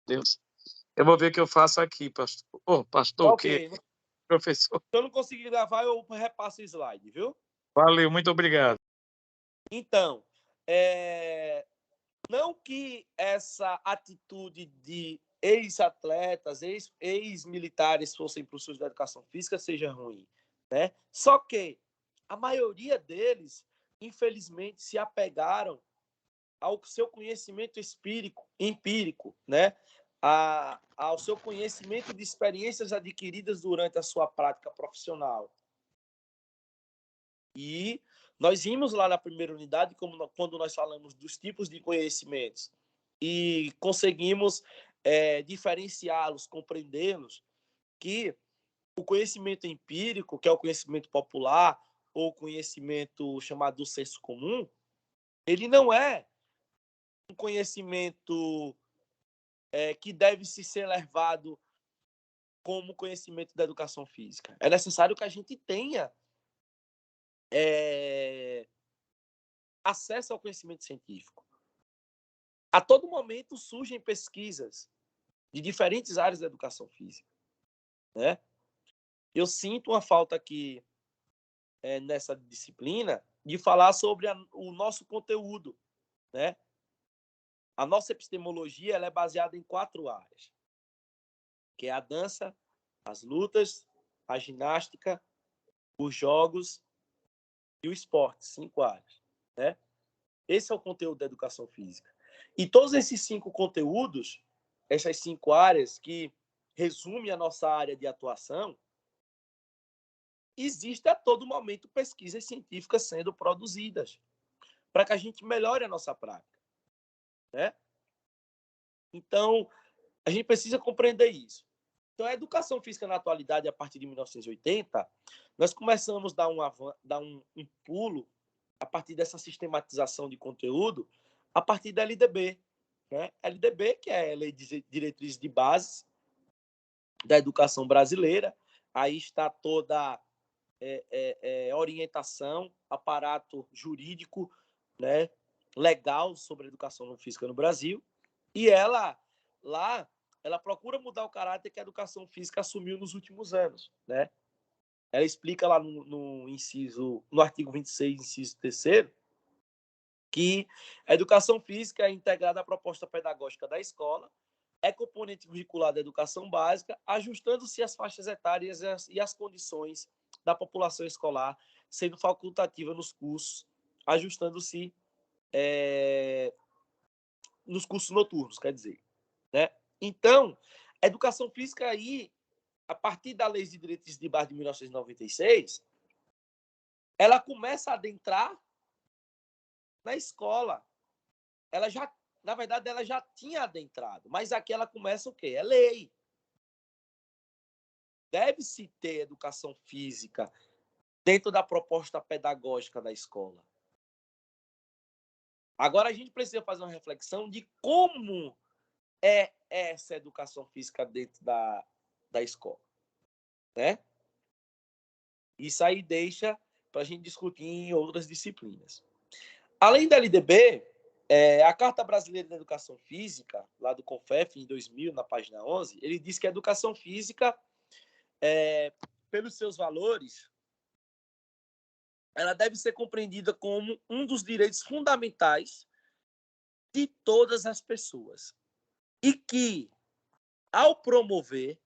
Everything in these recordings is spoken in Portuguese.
Deus. Eu vou ver o que eu faço aqui, pastor. Ô, pastor, Ok. que professor. Se eu não conseguir gravar, eu repasso o slide, viu? Valeu, muito obrigado. Então, não que essa atitude de ex-atletas, ex-militares fossem professores da educação física seja ruim, né? Só que a maioria deles, infelizmente, se apegaram ao seu conhecimento empírico, né? Ao seu conhecimento de experiências adquiridas durante a sua prática profissional. E nós vimos lá na primeira unidade, quando nós falamos dos tipos de conhecimentos e conseguimos diferenciá-los, compreendê-los, que o conhecimento empírico, que é o conhecimento popular, ou conhecimento chamado do senso comum, ele não é um conhecimento que deve se ser levado como conhecimento da educação física. É necessário que a gente tenha acesso ao conhecimento científico. A todo momento surgem pesquisas de diferentes áreas da educação física, né? Eu sinto uma falta aqui nessa disciplina de falar sobre o nosso conteúdo, né? A nossa epistemologia ela é baseada em 4 áreas, que é a dança, as lutas, a ginástica, os jogos e o esporte, 5 áreas, né? Esse é o conteúdo da educação física. E todos esses 5 conteúdos, essas 5 áreas que resumem a nossa área de atuação, existe a todo momento pesquisas científicas sendo produzidas para que a gente melhore a nossa prática, né? Então, a gente precisa compreender isso. Então, a educação física na atualidade, a partir de 1980, nós começamos a dar um pulo a partir dessa sistematização de conteúdo, a partir da LDB. Né? LDB, que é a Lei de Diretrizes de Bases da Educação Brasileira. Aí está toda orientação, aparato jurídico, né, legal sobre a educação física no Brasil. E ela, lá, ela procura mudar o caráter que a educação física assumiu nos últimos anos. Né? Ela explica lá no artigo 26, inciso 3º, que a educação física é integrada à proposta pedagógica da escola, é componente curricular da educação básica, ajustando-se às faixas etárias e às condições da população escolar, sendo facultativa nos cursos, ajustando-se nos cursos noturnos, quer dizer. Né? Então, a educação física aí, a partir da Lei de Diretrizes de Base de 1996, ela começa a adentrar na escola. Ela já, na verdade, ela já tinha adentrado, mas aqui ela começa o quê? É lei. Deve-se ter educação física dentro da proposta pedagógica da escola. Agora a gente precisa fazer uma reflexão de como é essa educação física dentro da escola. Né? Isso aí deixa para a gente discutir em outras disciplinas. Além da LDB, a Carta Brasileira da Educação Física, lá do CONFEF, em 2000, na página 11, ele diz que a educação física, pelos seus valores, ela deve ser compreendida como um dos direitos fundamentais de todas as pessoas. E que, ao promover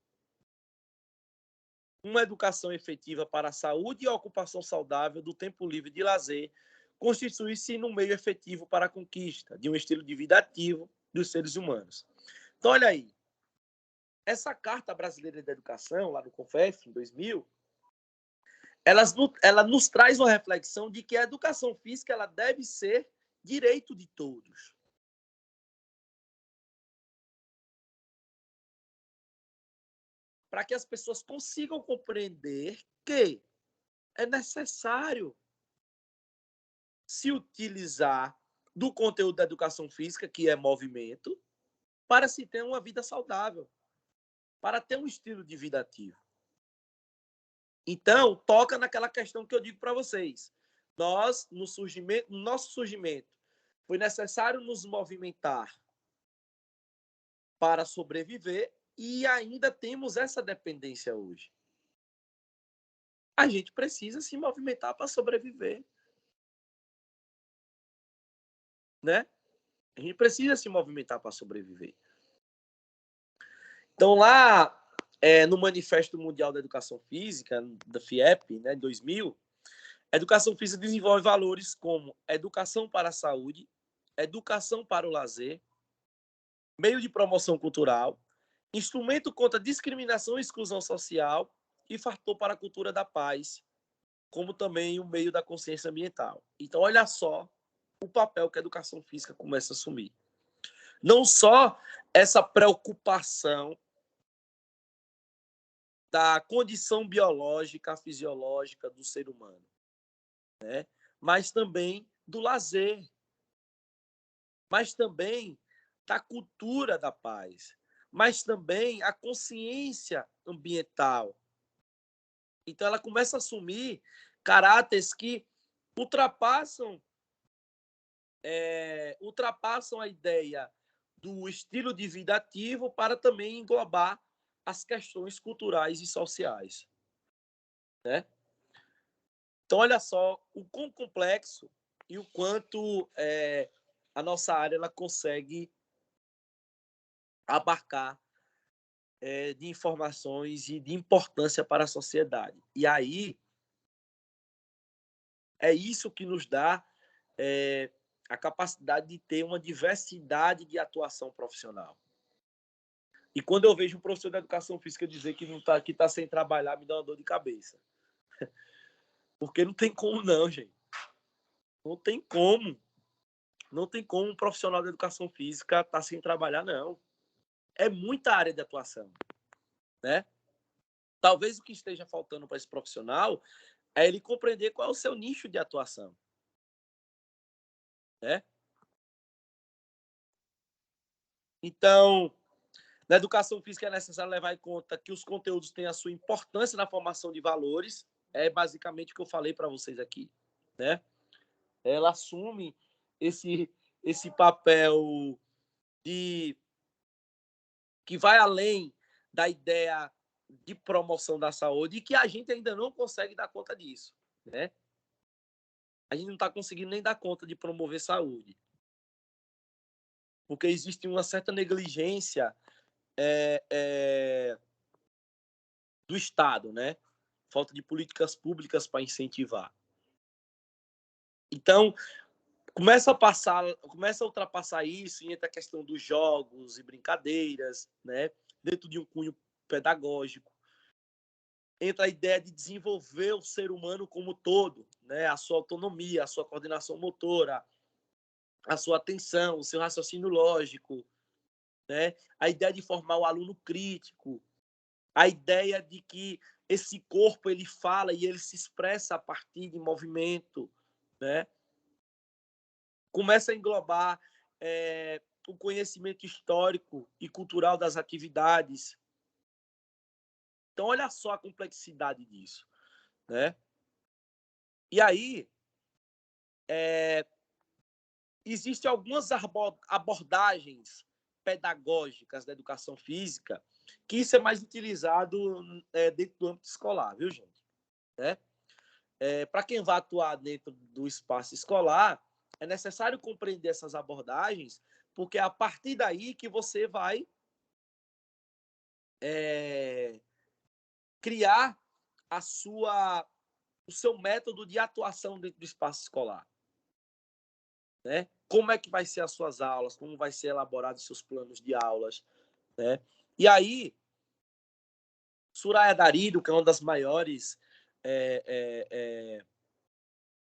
uma educação efetiva para a saúde e a ocupação saudável do tempo livre de lazer, constitui-se no meio efetivo para a conquista de um estilo de vida ativo dos seres humanos. Então, olha aí, essa Carta Brasileira da Educação, lá do CONFEF, em 2000, ela nos traz uma reflexão de que a educação física ela deve ser direito de todos. Para que as pessoas consigam compreender que é necessário se utilizar do conteúdo da educação física, que é movimento, para se ter uma vida saudável, para ter um estilo de vida ativo. Então, toca naquela questão que eu digo para vocês. Nós, no nosso surgimento, foi necessário nos movimentar para sobreviver e ainda temos essa dependência hoje. A gente precisa se movimentar para sobreviver, né? A gente precisa se movimentar para sobreviver. Então, lá no Manifesto Mundial da Educação Física, da FIEP, né, em 2000, a educação física desenvolve valores como educação para a saúde, educação para o lazer, meio de promoção cultural, instrumento contra a discriminação e exclusão social e fator para a cultura da paz, como também o meio da consciência ambiental. Então, olha só o papel que a educação física começa a assumir. Não só essa preocupação da condição biológica, fisiológica do ser humano, né? Mas também do lazer, mas também da cultura da paz, mas também a consciência ambiental. Então, ela começa a assumir caráteres que ultrapassam a ideia do estilo de vida ativo para também englobar as questões culturais e sociais, né? Então, olha só o quão complexo e o quanto a nossa área ela consegue abarcar de informações e de importância para a sociedade. E aí, é isso que nos dá a capacidade de ter uma diversidade de atuação profissional. E quando eu vejo um professor da educação física dizer que não tá, que está sem trabalhar, me dá uma dor de cabeça. Porque não tem como não, gente. Não tem como. Não tem como um profissional da educação física estar sem trabalhar, não. É muita área de atuação, né? Talvez o que esteja faltando para esse profissional é ele compreender qual é o seu nicho de atuação, né? Então, na educação física é necessário levar em conta que os conteúdos têm a sua importância na formação de valores. É basicamente o que eu falei para vocês aqui, né? Ela assume esse papel de que vai além da ideia de promoção da saúde e que a gente ainda não consegue dar conta disso, né? A gente não está conseguindo nem dar conta de promover saúde, porque existe uma certa negligência do Estado, né? Falta de políticas públicas para incentivar. Então, começa a ultrapassar isso e entra a questão dos jogos e brincadeiras, né? Dentro de um cunho pedagógico. Entra a ideia de desenvolver o ser humano como todo, né? A sua autonomia, a sua coordenação motora, a sua atenção, o seu raciocínio lógico, né? A ideia de formar o aluno crítico, a ideia de que esse corpo ele fala e ele se expressa a partir de movimento, né? Começa a englobar o conhecimento histórico e cultural das atividades. Então, olha só a complexidade disso, né? E aí, existem algumas abordagens pedagógicas da educação física que isso é mais utilizado dentro do âmbito escolar, viu, gente? Né? Para quem vai atuar dentro do espaço escolar, é necessário compreender essas abordagens, porque é a partir daí que você vai criar o seu método de atuação dentro do espaço escolar. Né? Como é que vai ser as suas aulas, como vai ser elaborados os seus planos de aulas, né? E aí, Soraya Darido, que é uma das maiores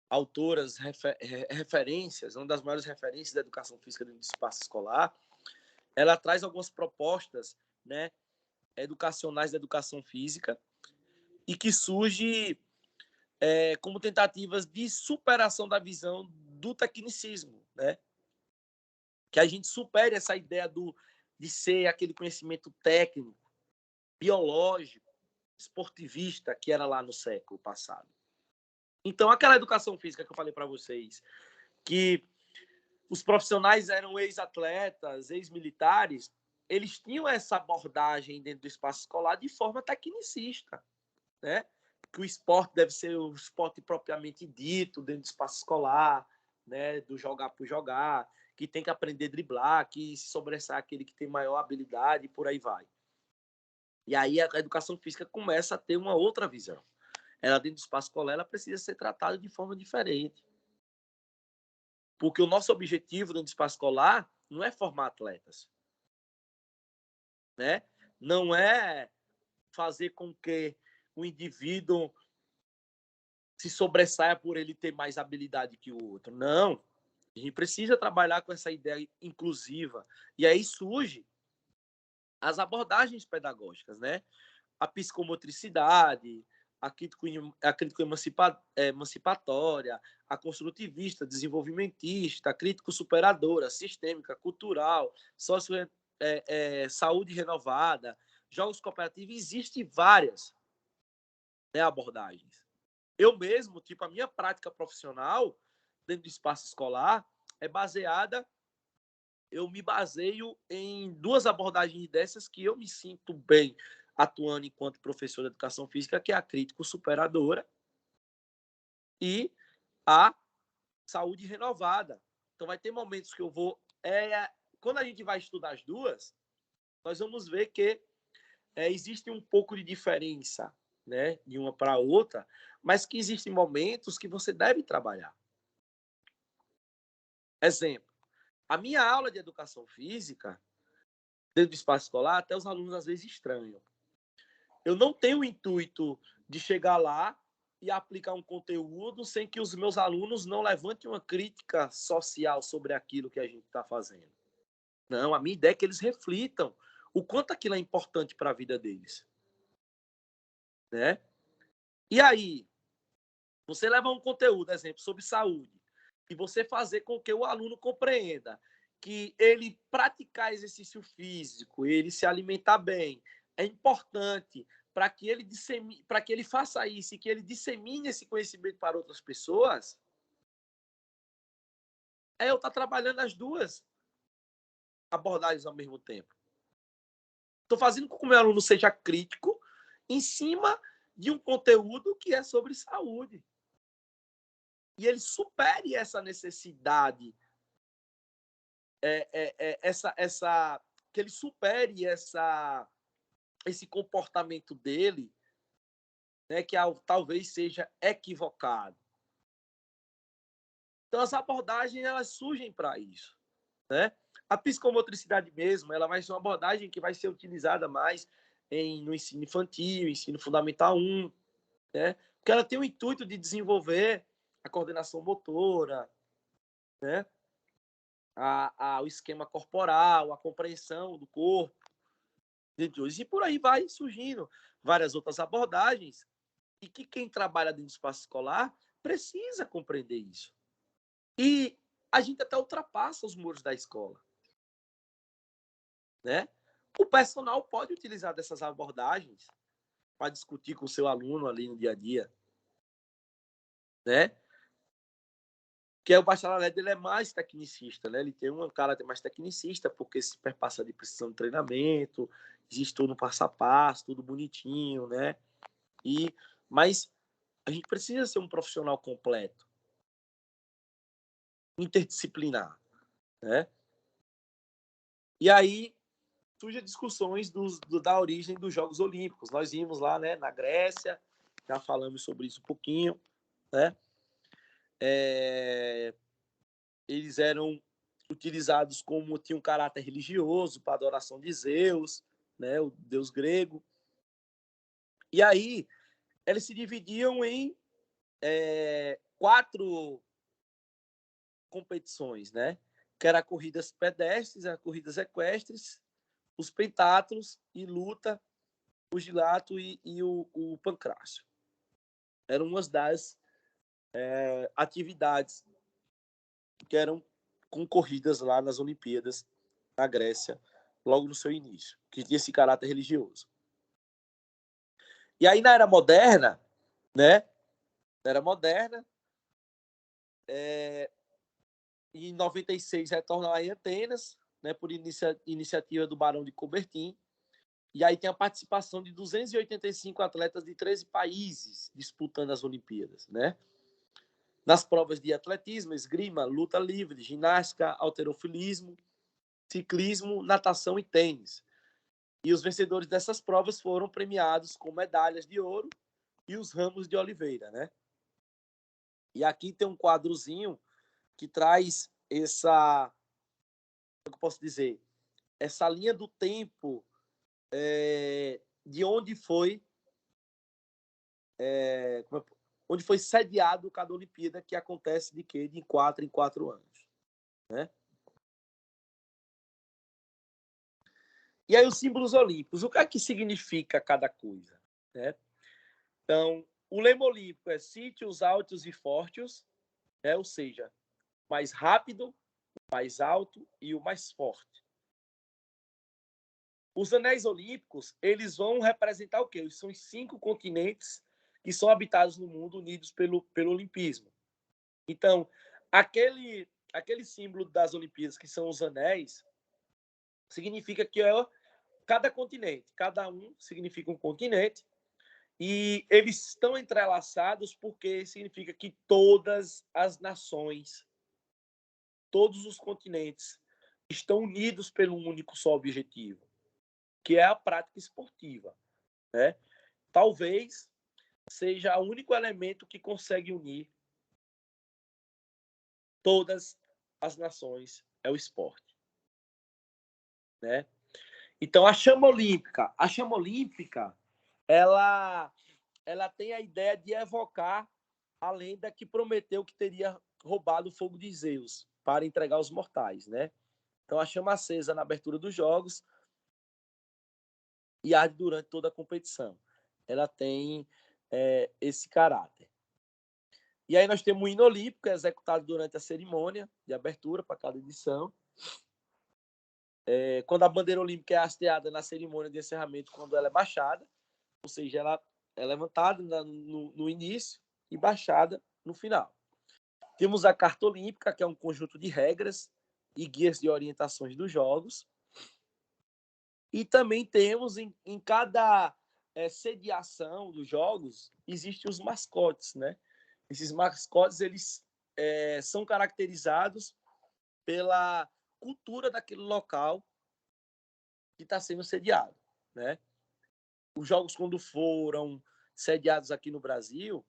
autoras, referências, uma das maiores referências da educação física dentro do espaço escolar, ela traz algumas propostas, né, educacionais da educação física e que surge como tentativas de superação da visão do tecnicismo, né? Que a gente supere essa ideia de ser aquele conhecimento técnico, biológico, esportivista que era lá no século passado. Então, aquela educação física que eu falei para vocês, que os profissionais eram ex-atletas, ex-militares, eles tinham essa abordagem dentro do espaço escolar de forma tecnicista, né? Que o esporte deve ser o esporte propriamente dito dentro do espaço escolar, né? Do jogar por jogar, que tem que aprender a driblar, que se sobressai aquele que tem maior habilidade e por aí vai. E aí a educação física começa a ter uma outra visão. Ela dentro do espaço escolar, ela precisa ser tratada de forma diferente. Porque o nosso objetivo dentro do espaço escolar não é formar atletas, né? Não é fazer com que o indivíduo se sobressaia por ele ter mais habilidade que o outro. Não. A gente precisa trabalhar com essa ideia inclusiva. E aí surge as abordagens pedagógicas, né? A psicomotricidade, a crítico-emancipatória, a construtivista, desenvolvimentista, a crítico-superadora, sistêmica, cultural, saúde renovada, jogos cooperativos, existem várias, né, abordagens. Eu mesmo, tipo, a minha prática profissional dentro do espaço escolar é baseada, eu me baseio em duas abordagens dessas que eu me sinto bem atuando enquanto professor de educação física, que é a crítico-superadora e a saúde renovada. Então, vai ter momentos que eu vou... quando a gente vai estudar as duas, nós vamos ver que existe um pouco de diferença, né, de uma para a outra, mas que existem momentos que você deve trabalhar. Exemplo, a minha aula de educação física, dentro do espaço escolar, até os alunos às vezes estranham. Eu não tenho o intuito de chegar lá e aplicar um conteúdo sem que os meus alunos não levantem uma crítica social sobre aquilo que a gente está fazendo. Não, a minha ideia é que eles reflitam o quanto aquilo é importante para a vida deles, né? E aí, você levar um conteúdo, exemplo, sobre saúde, e você fazer com que o aluno compreenda que ele praticar exercício físico, ele se alimentar bem, é importante para que ele faça isso e que ele dissemine esse conhecimento para outras pessoas, eu estar trabalhando as duas abordagens ao mesmo tempo. Estou fazendo com que o meu aluno seja crítico em cima de um conteúdo que é sobre saúde. E ele supere essa necessidade, que ele supere esse comportamento dele, né, que talvez seja equivocado. Então, as abordagens, elas surgem para isso, né? A psicomotricidade mesmo, ela vai ser uma abordagem que vai ser utilizada mais no ensino infantil, ensino fundamental 1, né? Porque ela tem o intuito de desenvolver a coordenação motora, né? O esquema corporal, a compreensão do corpo, e por aí vai surgindo várias outras abordagens, e que quem trabalha dentro do espaço escolar precisa compreender isso. E a gente até ultrapassa os muros da escola, né? O personal pode utilizar dessas abordagens para discutir com o seu aluno ali no dia a dia, né? Que o bacharelado ele é mais tecnicista, né? Ele tem um caráter mais tecnicista, porque se perpassa de precisão de treinamento, existe todo um passo a passo, tudo bonitinho, né? Mas a gente precisa ser um profissional completo, interdisciplinar, né? E aí surgem discussões da origem dos Jogos Olímpicos. Nós vimos lá, né, na Grécia, já falamos sobre isso um pouquinho, né? Eles eram utilizados como tinham um caráter religioso para adoração de Zeus, né, o deus grego. E aí eles se dividiam em 4 competições, né? Que eram corridas pedestres, as corridas equestres, os pentatlos e luta, pugilato e o pancrácio. Eram umas das atividades que eram concorridas lá nas Olimpíadas na Grécia, logo no seu início, que tinha esse caráter religioso. E aí, na Era Moderna, né? Na Era Moderna, em 96 retorna lá em Atenas, né, por iniciativa do Barão de Coubertin. E aí tem a participação de 285 atletas de 13 países disputando as Olimpíadas, né? Nas provas de atletismo, esgrima, luta livre, ginástica, halterofilismo, ciclismo, natação e tênis. E os vencedores dessas provas foram premiados com medalhas de ouro e os ramos de oliveira, né? E aqui tem um quadrozinho que traz essa, como eu posso dizer, essa linha do tempo de onde foi onde foi sediado cada Olimpíada, que acontece de quê? De 4 em 4 anos, né? E aí os símbolos olímpicos, o que é que significa cada coisa, né? Então, o lema olímpico é sítios altos e fortes, né? Ou seja, mais rápido, mais alto e o mais forte. Os anéis olímpicos, eles vão representar o quê? São os 5 continentes que são habitados no mundo, unidos pelo olimpismo. Então, aquele símbolo das Olimpíadas, que são os anéis, significa que é cada continente, cada um significa um continente, e eles estão entrelaçados porque significa que todas as nações, todos os continentes estão unidos pelo um único só objetivo, que é a prática esportiva, né? Talvez seja o único elemento que consegue unir todas as nações, é o esporte, né? Então a chama olímpica, ela tem a ideia de evocar a lenda que prometeu que teria roubado o fogo de Zeus para entregar aos mortais, né? Então a chama acesa na abertura dos jogos e arde durante toda a competição. Ela tem esse caráter. E aí nós temos o hino olímpico, executado durante a cerimônia de abertura para cada edição. Quando a bandeira olímpica é hasteada na cerimônia de encerramento, quando ela é baixada, ou seja, ela é levantada no início e baixada no final. Temos a Carta Olímpica, que é um conjunto de regras e guias de orientações dos Jogos. E também temos em cada sediação dos Jogos, existem os mascotes, né? Esses mascotes, eles são caracterizados pela cultura daquele local que está sendo sediado, né? Os Jogos, quando foram sediados aqui no Brasil,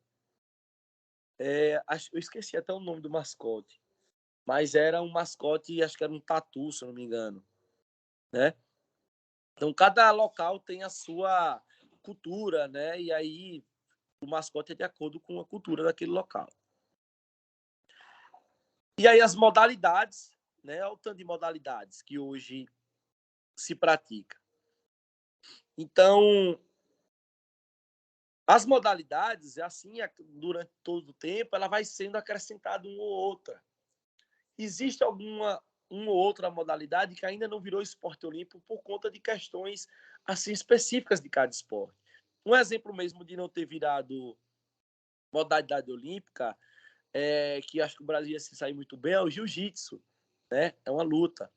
eu esqueci até o nome do mascote, mas era um mascote, acho que era um tatu, se eu não me engano, né? Então, cada local tem a sua cultura, né? E aí o mascote é de acordo com a cultura daquele local. E aí as modalidades, né? Olha o tanto de modalidades que hoje se pratica. Então, as modalidades, assim, durante todo o tempo, ela vai sendo acrescentada uma ou outra. Existe uma ou outra modalidade que ainda não virou esporte olímpico por conta de questões assim específicas de cada esporte. Um exemplo mesmo de não ter virado modalidade olímpica, que acho que o Brasil ia se sair muito bem, é o jiu-jitsu, né? É uma luta.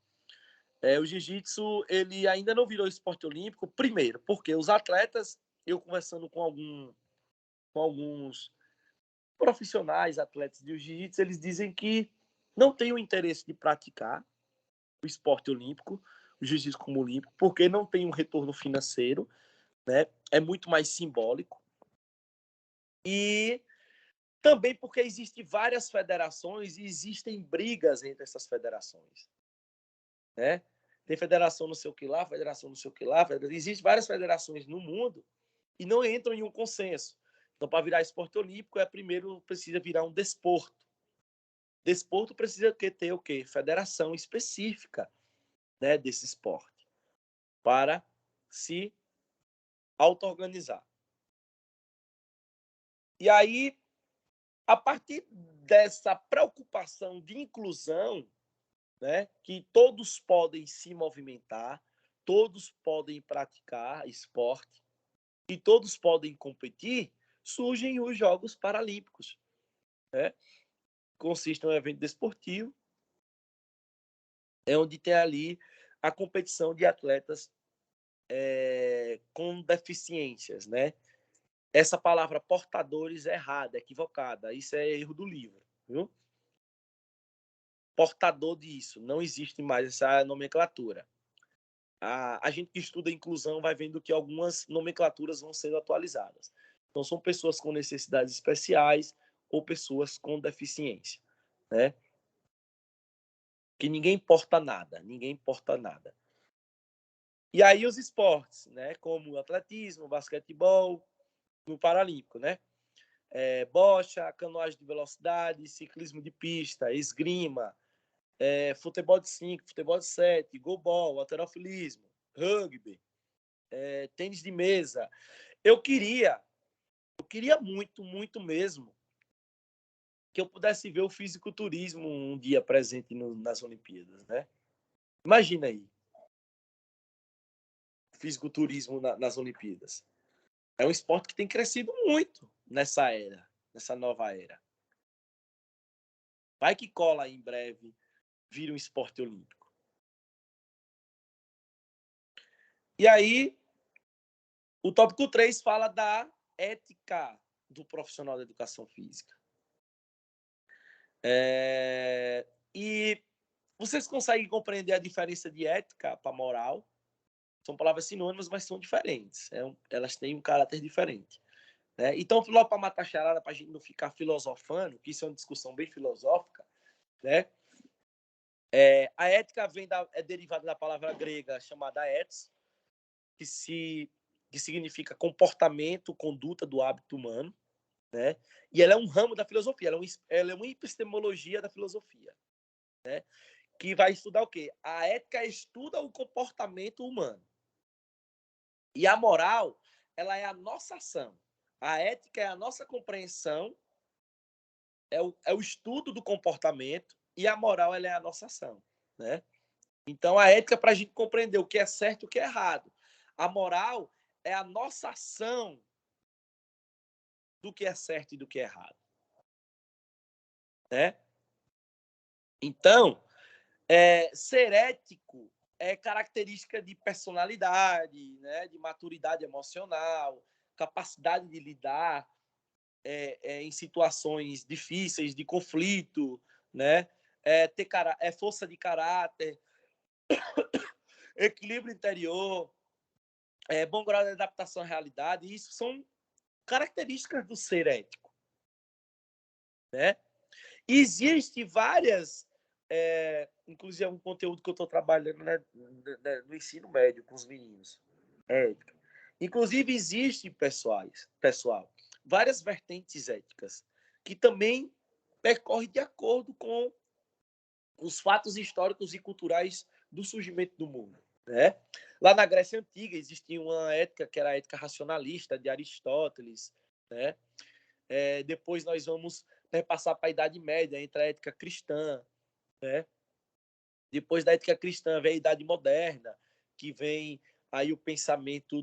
O jiu-jitsu, ele ainda não virou esporte olímpico, primeiro, porque os atletas, eu conversando com alguns profissionais, atletas de jiu-jitsu, eles dizem que não têm o interesse de praticar o esporte olímpico, o jiu-jitsu como olímpico, porque não tem um retorno financeiro, né? É muito mais simbólico. E também porque existem várias federações e existem brigas entre essas federações, né? Tem federação não sei o que lá, federação não sei o que lá. Existem várias federações no mundo e não entram em um consenso. Então, para virar esporte olímpico, primeiro precisa virar um desporto. Desporto precisa ter o quê? Federação específica, né, desse esporte para se auto-organizar. E aí, a partir dessa preocupação de inclusão, né, que todos podem se movimentar, todos podem praticar esporte e todos podem competir, surgem os Jogos Paralímpicos, né? Consiste em um evento desportivo é onde tem ali a competição de atletas com deficiências, né? Essa palavra portadores é errada, é equivocada. Isso é erro do livro, viu? Portador disso, não existe mais essa nomenclatura. A gente que estuda inclusão vai vendo que algumas nomenclaturas vão sendo atualizadas. Então, são pessoas com necessidades especiais ou pessoas com deficiência, né? Que ninguém porta nada, ninguém porta nada. E aí os esportes, né? Como atletismo, basquetebol, no Paralímpico, né? Bocha, canoagem de velocidade, ciclismo de pista, esgrima, futebol de 5, futebol de 7, goalball, halterofilismo, rugby, tênis de mesa. Eu queria muito, muito mesmo que eu pudesse ver o fisiculturismo um dia presente nas Olimpíadas, né? Imagina aí, fisiculturismo nas Olimpíadas. É um esporte que tem crescido muito nessa nova era. Vai que cola aí em breve, vira um esporte olímpico. E aí, o tópico 3 fala da ética do profissional da educação física. E vocês conseguem compreender a diferença de ética para moral? São palavras sinônimas, mas são diferentes. Elas têm um caráter diferente. Né? Então, logo para matar a charada, para a gente não ficar filosofando, que isso é uma discussão bem filosófica, né? A ética é derivada da palavra grega chamada ethos, que significa comportamento, conduta do hábito humano, né? E ela é um ramo da filosofia, ela é uma epistemologia da filosofia, né? Que vai estudar o quê? A ética estuda o comportamento humano. E a moral, ela é a nossa ação. A ética é a nossa compreensão, é o estudo do comportamento, e a moral, ela é a nossa ação, né? Então, a ética é para a gente compreender o que é certo e o que é errado. A moral é a nossa ação do que é certo e do que é errado, né? Então, ser ético é característica de personalidade, né? De maturidade emocional, capacidade de lidar em situações difíceis, de conflito, né? Ter força de caráter, equilíbrio interior, bom grau de adaptação à realidade. Isso são características do ser ético, né? Existe várias, inclusive é um conteúdo que eu estou trabalhando, né, no ensino médio com os meninos, ética. Inclusive existe, pessoal, várias vertentes éticas que também percorrem de acordo com os fatos históricos e culturais do surgimento do mundo, né? Lá na Grécia Antiga existia uma ética que era a ética racionalista de Aristóteles, né? Depois nós vamos passar para a Idade Média, entre a ética cristã, né? Depois da ética cristã vem a Idade Moderna, que vem aí o pensamento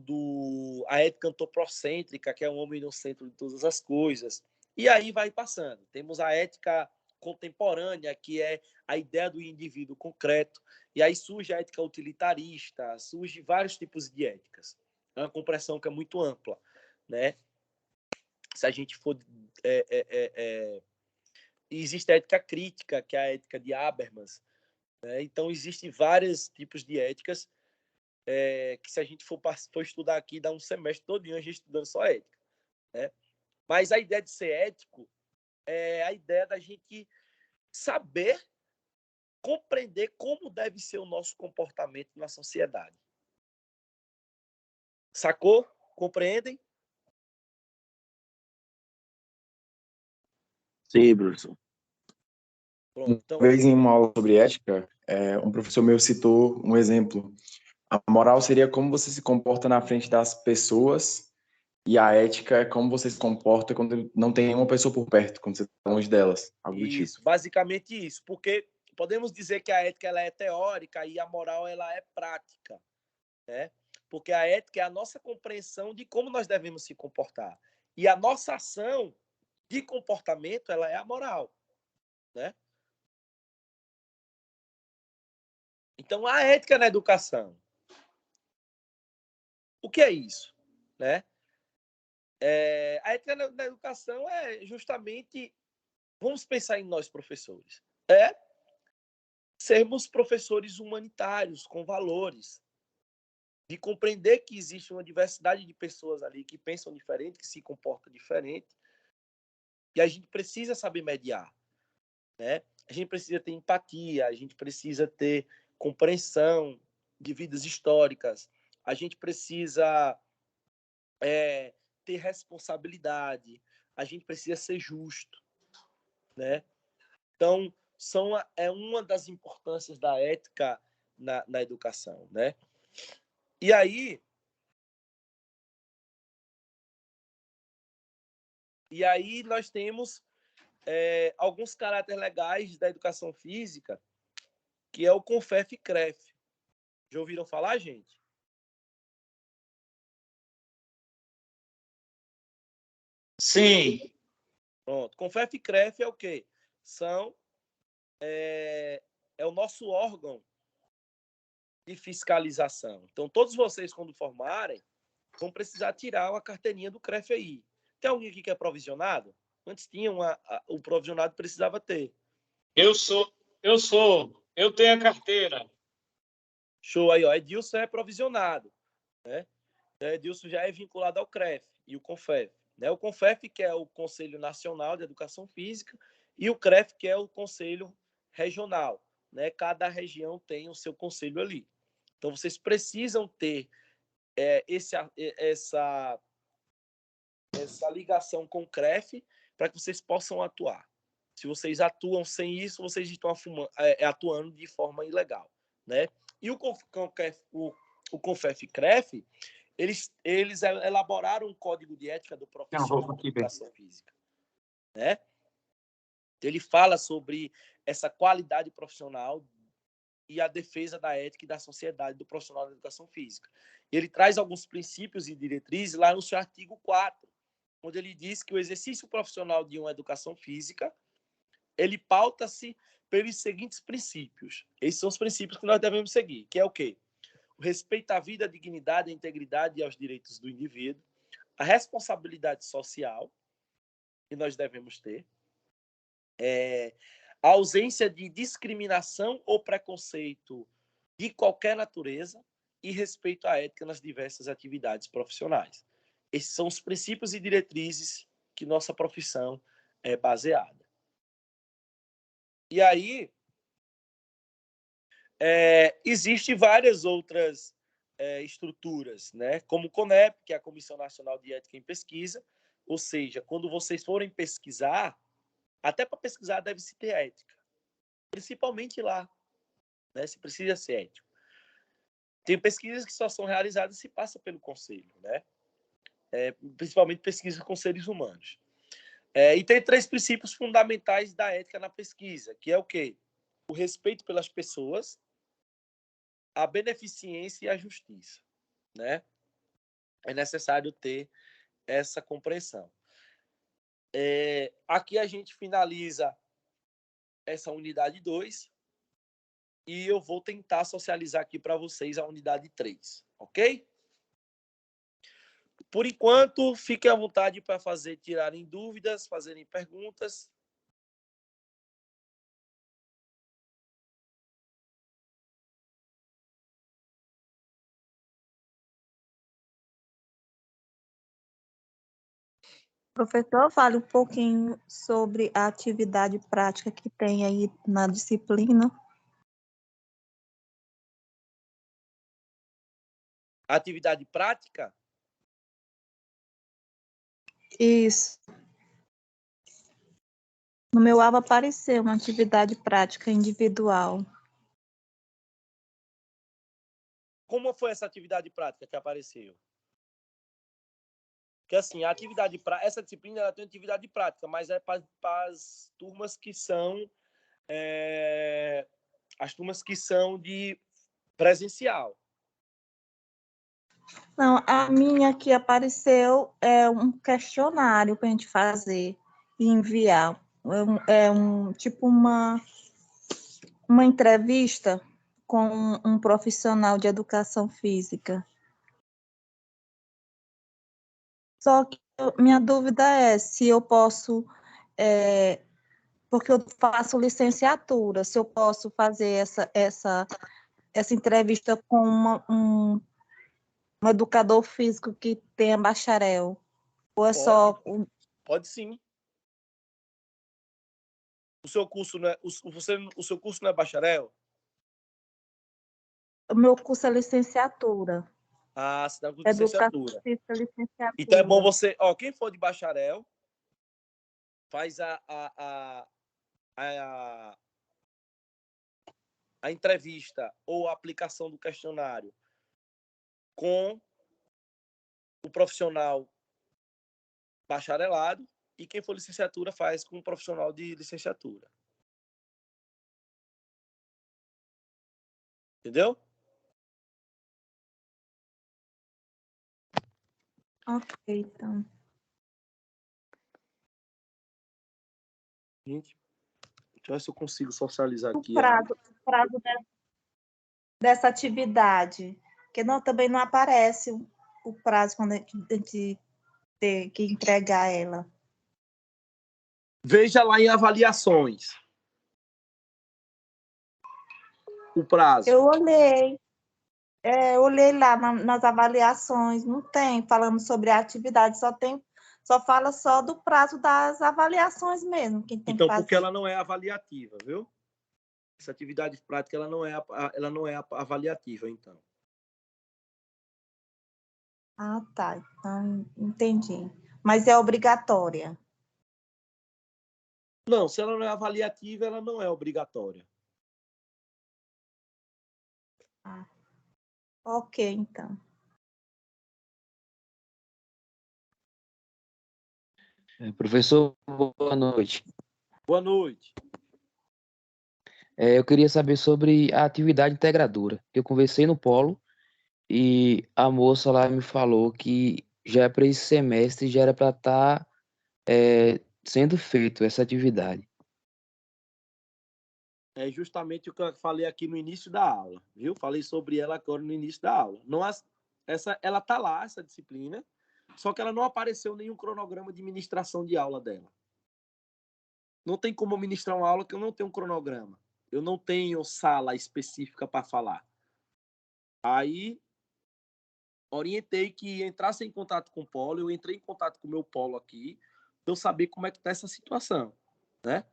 a ética antropocêntrica, que é o homem no centro de todas as coisas. E aí vai passando. Temos a ética contemporânea, que é a ideia do indivíduo concreto. E aí surge a ética utilitarista, surge vários tipos de éticas. É uma compreensão que é muito ampla, né? Se a gente for... existe a ética crítica, que é a ética de Habermas, né? Então, existem vários tipos de éticas que, se a gente for estudar aqui, dá um semestre todinho a gente estudando só ética, né? Mas a ideia de ser ético é a ideia da gente saber compreender como deve ser o nosso comportamento na sociedade. Sacou? Compreendem? Sim, professor. Pronto. Então, Uma vez em uma aula sobre ética, um professor meu citou um exemplo. A moral seria como você se comporta na frente das pessoas e a ética é como você se comporta quando não tem nenhuma pessoa por perto, quando você está longe delas, algo do tipo. isso, basicamente isso. Porque podemos dizer que a ética ela é teórica e a moral ela é prática, né? Porque a ética é a nossa compreensão de como nós devemos se comportar. E a nossa ação de comportamento, ela é a moral, né? Então, a ética na educação. O que é isso? Né? A ética na educação é justamente, vamos pensar em nós professores, sermos professores humanitários, com valores, de compreender que existe uma diversidade de pessoas ali que pensam diferente, que se comportam diferente, e a gente precisa saber mediar, né? A gente precisa ter empatia, a gente precisa ter compreensão de vidas históricas, a gente precisa ter responsabilidade, a gente precisa ser justo, né? Então, é uma das importâncias da ética na educação, né? E aí nós temos alguns caráteres legais da educação física, que é o CONFEF e CREF. Já ouviram falar, gente? Sim. Pronto. CONFEF e CREF é o quê? É o nosso órgão de fiscalização. Então, todos vocês, quando formarem, vão precisar tirar uma carteirinha do CREF aí. Tem alguém aqui que é provisionado? Antes tinha o provisionado precisava ter. Eu tenho a carteira. Show aí, ó. Edilson é provisionado, né? Edilson já é vinculado ao CREF e o CONFEF, né? O CONFEF, que é o Conselho Nacional de Educação Física, e o CREF, que é o Conselho Regional, né? Cada região tem o seu conselho ali. Então, vocês precisam ter essa ligação com o CREF para que vocês possam atuar. Se vocês atuam sem isso, vocês estão atuando de forma ilegal, né? E o CONFEF-CREF, eles elaboraram um código de ética do profissional de educação física, né? Ele fala sobre essa qualidade profissional e a defesa da ética e da sociedade do profissional da educação física. Ele traz alguns princípios e diretrizes lá no seu artigo 4, onde ele diz que o exercício profissional de uma educação física, ele pauta-se pelos seguintes princípios. Esses são os princípios que nós devemos seguir, que é o quê? O respeito à vida, à dignidade, à integridade e aos direitos do indivíduo, a responsabilidade social que nós devemos ter, a ausência de discriminação ou preconceito de qualquer natureza e respeito à ética nas diversas atividades profissionais. Esses são os princípios e diretrizes que nossa profissão é baseada. E aí, existem várias outras estruturas, né? Como o CONEP, que é a Comissão Nacional de Ética em Pesquisa, ou seja, quando vocês forem pesquisar, até para pesquisar deve-se ter ética, principalmente lá, né? Se precisa ser ético. Tem pesquisas que só são realizadas se passa pelo conselho, né? Principalmente pesquisas com seres humanos. E tem 3 princípios fundamentais da ética na pesquisa, que é o quê? O respeito pelas pessoas, a beneficência e a justiça, né? É necessário ter essa compreensão. Aqui a gente finaliza essa unidade 2 e eu vou tentar socializar aqui para vocês a unidade 3, ok? Por enquanto, fiquem à vontade para tirarem dúvidas, fazerem perguntas. Professor, fale um pouquinho sobre a atividade prática que tem aí na disciplina. Atividade prática? Isso. No meu aula apareceu uma atividade prática individual. Como foi essa atividade prática que apareceu? Porque, assim, essa disciplina ela tem atividade prática, mas é para as turmas que são as turmas que são de presencial. Não, a minha que apareceu é um questionário para a gente fazer e enviar. Tipo uma entrevista com um profissional de educação física. Só que minha dúvida é se eu posso, porque eu faço licenciatura, se eu posso fazer essa entrevista com um educador físico que tenha bacharel, ou é Pode, só... pode sim. O seu curso não é, o seu curso não é bacharel? O meu curso é licenciatura. Ah, você está com Educação licenciatura. física, Então é bom licenciatura. você, quem for de bacharel, faz a, a entrevista ou a aplicação do questionário com o profissional bacharelado e quem for licenciatura faz com o profissional de licenciatura. Entendeu? Ok, então. Gente, deixa eu ver se eu consigo socializar O aqui. prazo dessa atividade, porque também não aparece o prazo quando a gente ter que entregar ela. Veja lá em avaliações o prazo. Eu olhei lá nas avaliações, não tem falando sobre a atividade, só fala só do prazo das avaliações mesmo, que tem que Então, porque fazer. ela não é avaliativa, viu? Essa atividade prática ela não é avaliativa, então. Ah, tá. Então, entendi. Mas é obrigatória. Não, se ela não é avaliativa, ela não é obrigatória. Ah, ok, então. Professor, boa noite. Boa noite. Eu queria saber sobre a atividade integradora. Eu conversei no Polo e a moça lá me falou que já para esse semestre já era para estar sendo feito essa atividade. É justamente o que eu falei aqui no início da aula, viu? Falei sobre ela agora no início da aula. Não, ela tá lá, essa disciplina, só que ela não apareceu nenhum cronograma de ministração de aula dela. Não tem como ministrar uma aula que eu não tenho um cronograma. Eu não tenho sala específica para falar. Aí orientei que entrasse em contato com o polo, eu entrei em contato com o meu polo aqui, para eu saber como é que está essa situação, né?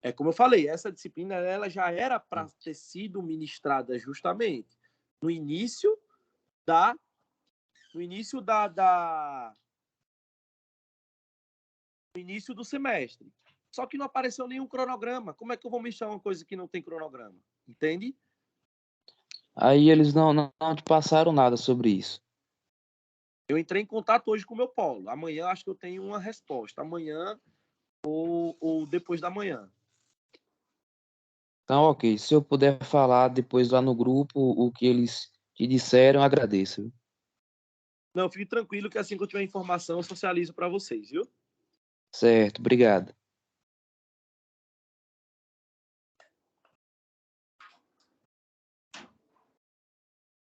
É como eu falei, essa disciplina ela já era para ter sido ministrada justamente no início da no início no início do semestre. Só que não apareceu nenhum cronograma. Como é que eu vou mexer uma coisa que não tem cronograma? Entende? Aí eles não te passaram nada sobre isso. Eu entrei em contato hoje com o meu polo. Amanhã acho que eu tenho uma resposta. Amanhã ou depois da manhã. Então, ok. Se eu puder falar depois lá no grupo o que eles te disseram, eu agradeço. Não, fique tranquilo que assim que eu tiver informação, eu socializo para vocês, viu? Certo, obrigado.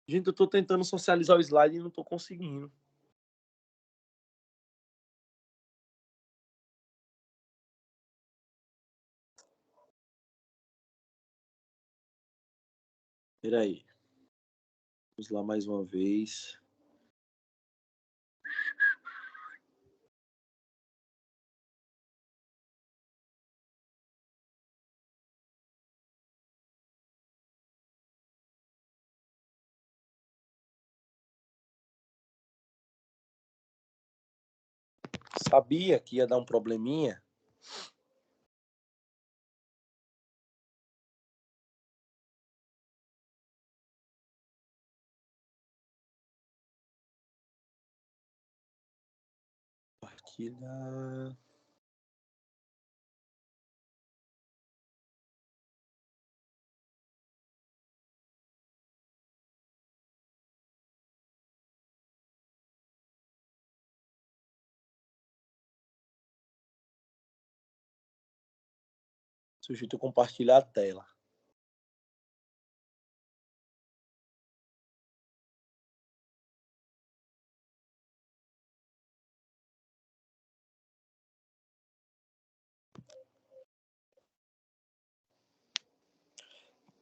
Gente, eu tô tentando socializar o slide e não tô conseguindo. Espera aí. Vamos lá mais uma vez. Sabia que ia dar um probleminha? Compartilhar. Sujeito compartilhar a tela.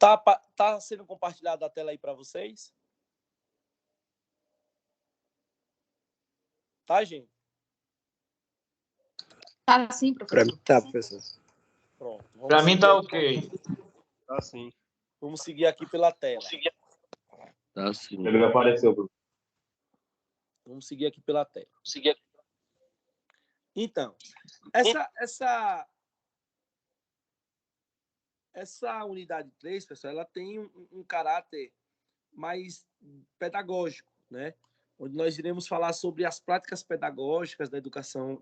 Tá sendo compartilhada a tela aí para vocês? Tá, gente? Tá sim, Para professor. mim tá, professor. Pronto. Para mim seguir tá aqui. ok. Tá sim. Vamos seguir aqui pela tela. Tá sim. Ele apareceu, professor. Vamos seguir aqui pela tela. Seguir aqui. Então, essa unidade 3, pessoal, ela tem um caráter mais pedagógico, né? Onde nós iremos falar sobre as práticas pedagógicas da educação,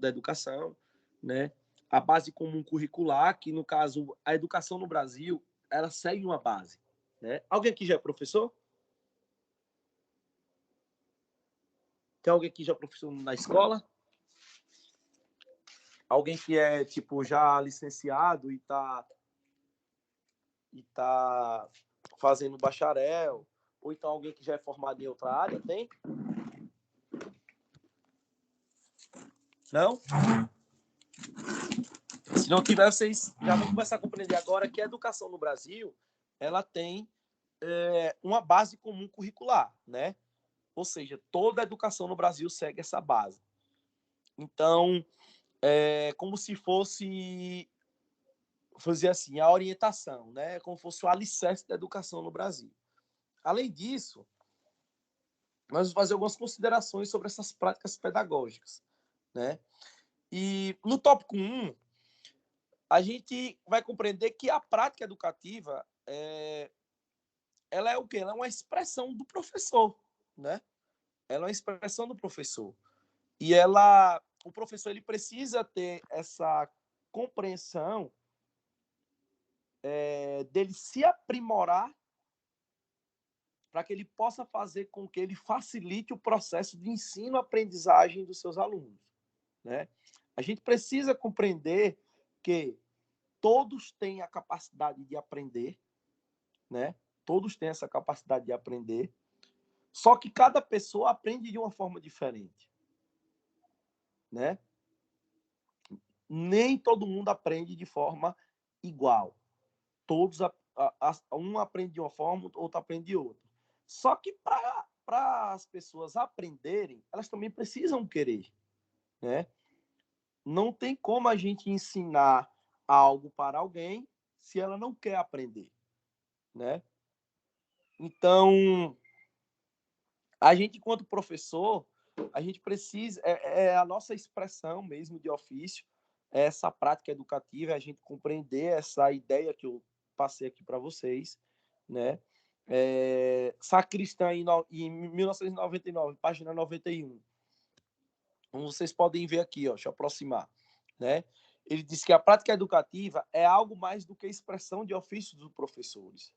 né? A base comum curricular, que no caso a educação no Brasil, ela segue uma base, né? Alguém aqui já é professor? Tem alguém aqui já é professor na escola? Alguém que é tipo já licenciado e tá fazendo bacharel, ou então alguém que já é formado em outra área, tem? Não? Se não tiver, vocês já vão começar a compreender agora que a educação no Brasil, ela tem uma base comum curricular, né? Ou seja, toda a educação no Brasil segue essa base. Então, é como se fosse, vou dizer assim, a orientação, né? Como se fosse o alicerce da educação no Brasil. Além disso, nós vamos fazer algumas considerações sobre essas práticas pedagógicas, né? E no tópico 1, a gente vai compreender que a prática educativa ela é o quê? Ela é uma expressão do professor, né? Ela é uma expressão do professor. E o professor ele precisa ter essa compreensão dele se aprimorar para que ele possa fazer com que ele facilite o processo de ensino-aprendizagem dos seus alunos, né? A gente precisa compreender que todos têm a capacidade de aprender, né? Todos têm essa capacidade de aprender, só que cada pessoa aprende de uma forma diferente, né? Nem todo mundo aprende de forma igual. Todos, um aprende de uma forma, outro aprende de outra. Só que para as pessoas aprenderem, elas também precisam querer, né? Não tem como a gente ensinar algo para alguém se ela não quer aprender, né? Então, a gente, enquanto professor, a gente precisa, a nossa expressão mesmo de ofício, essa prática educativa, a gente compreender essa ideia que eu passei aqui para vocês, né? Sacristã, em 1999, página 91. Como vocês podem ver aqui, ó, deixa eu aproximar, né? Ele diz que a prática educativa é algo mais do que expressão de ofício dos professores.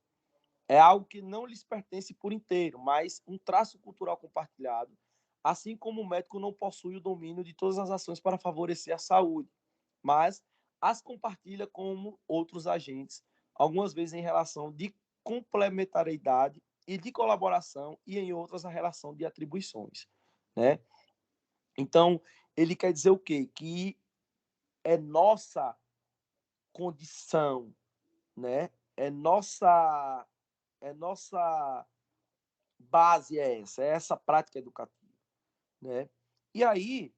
É algo que não lhes pertence por inteiro, mas um traço cultural compartilhado, assim como o médico não possui o domínio de todas as ações para favorecer a saúde, mas as compartilha como outros agentes, algumas vezes em relação de complementariedade e de colaboração, e em outras a relação de atribuições, né? Então, ele quer dizer o quê? Que é nossa condição, né? É nossa base é essa prática educativa, né? E aí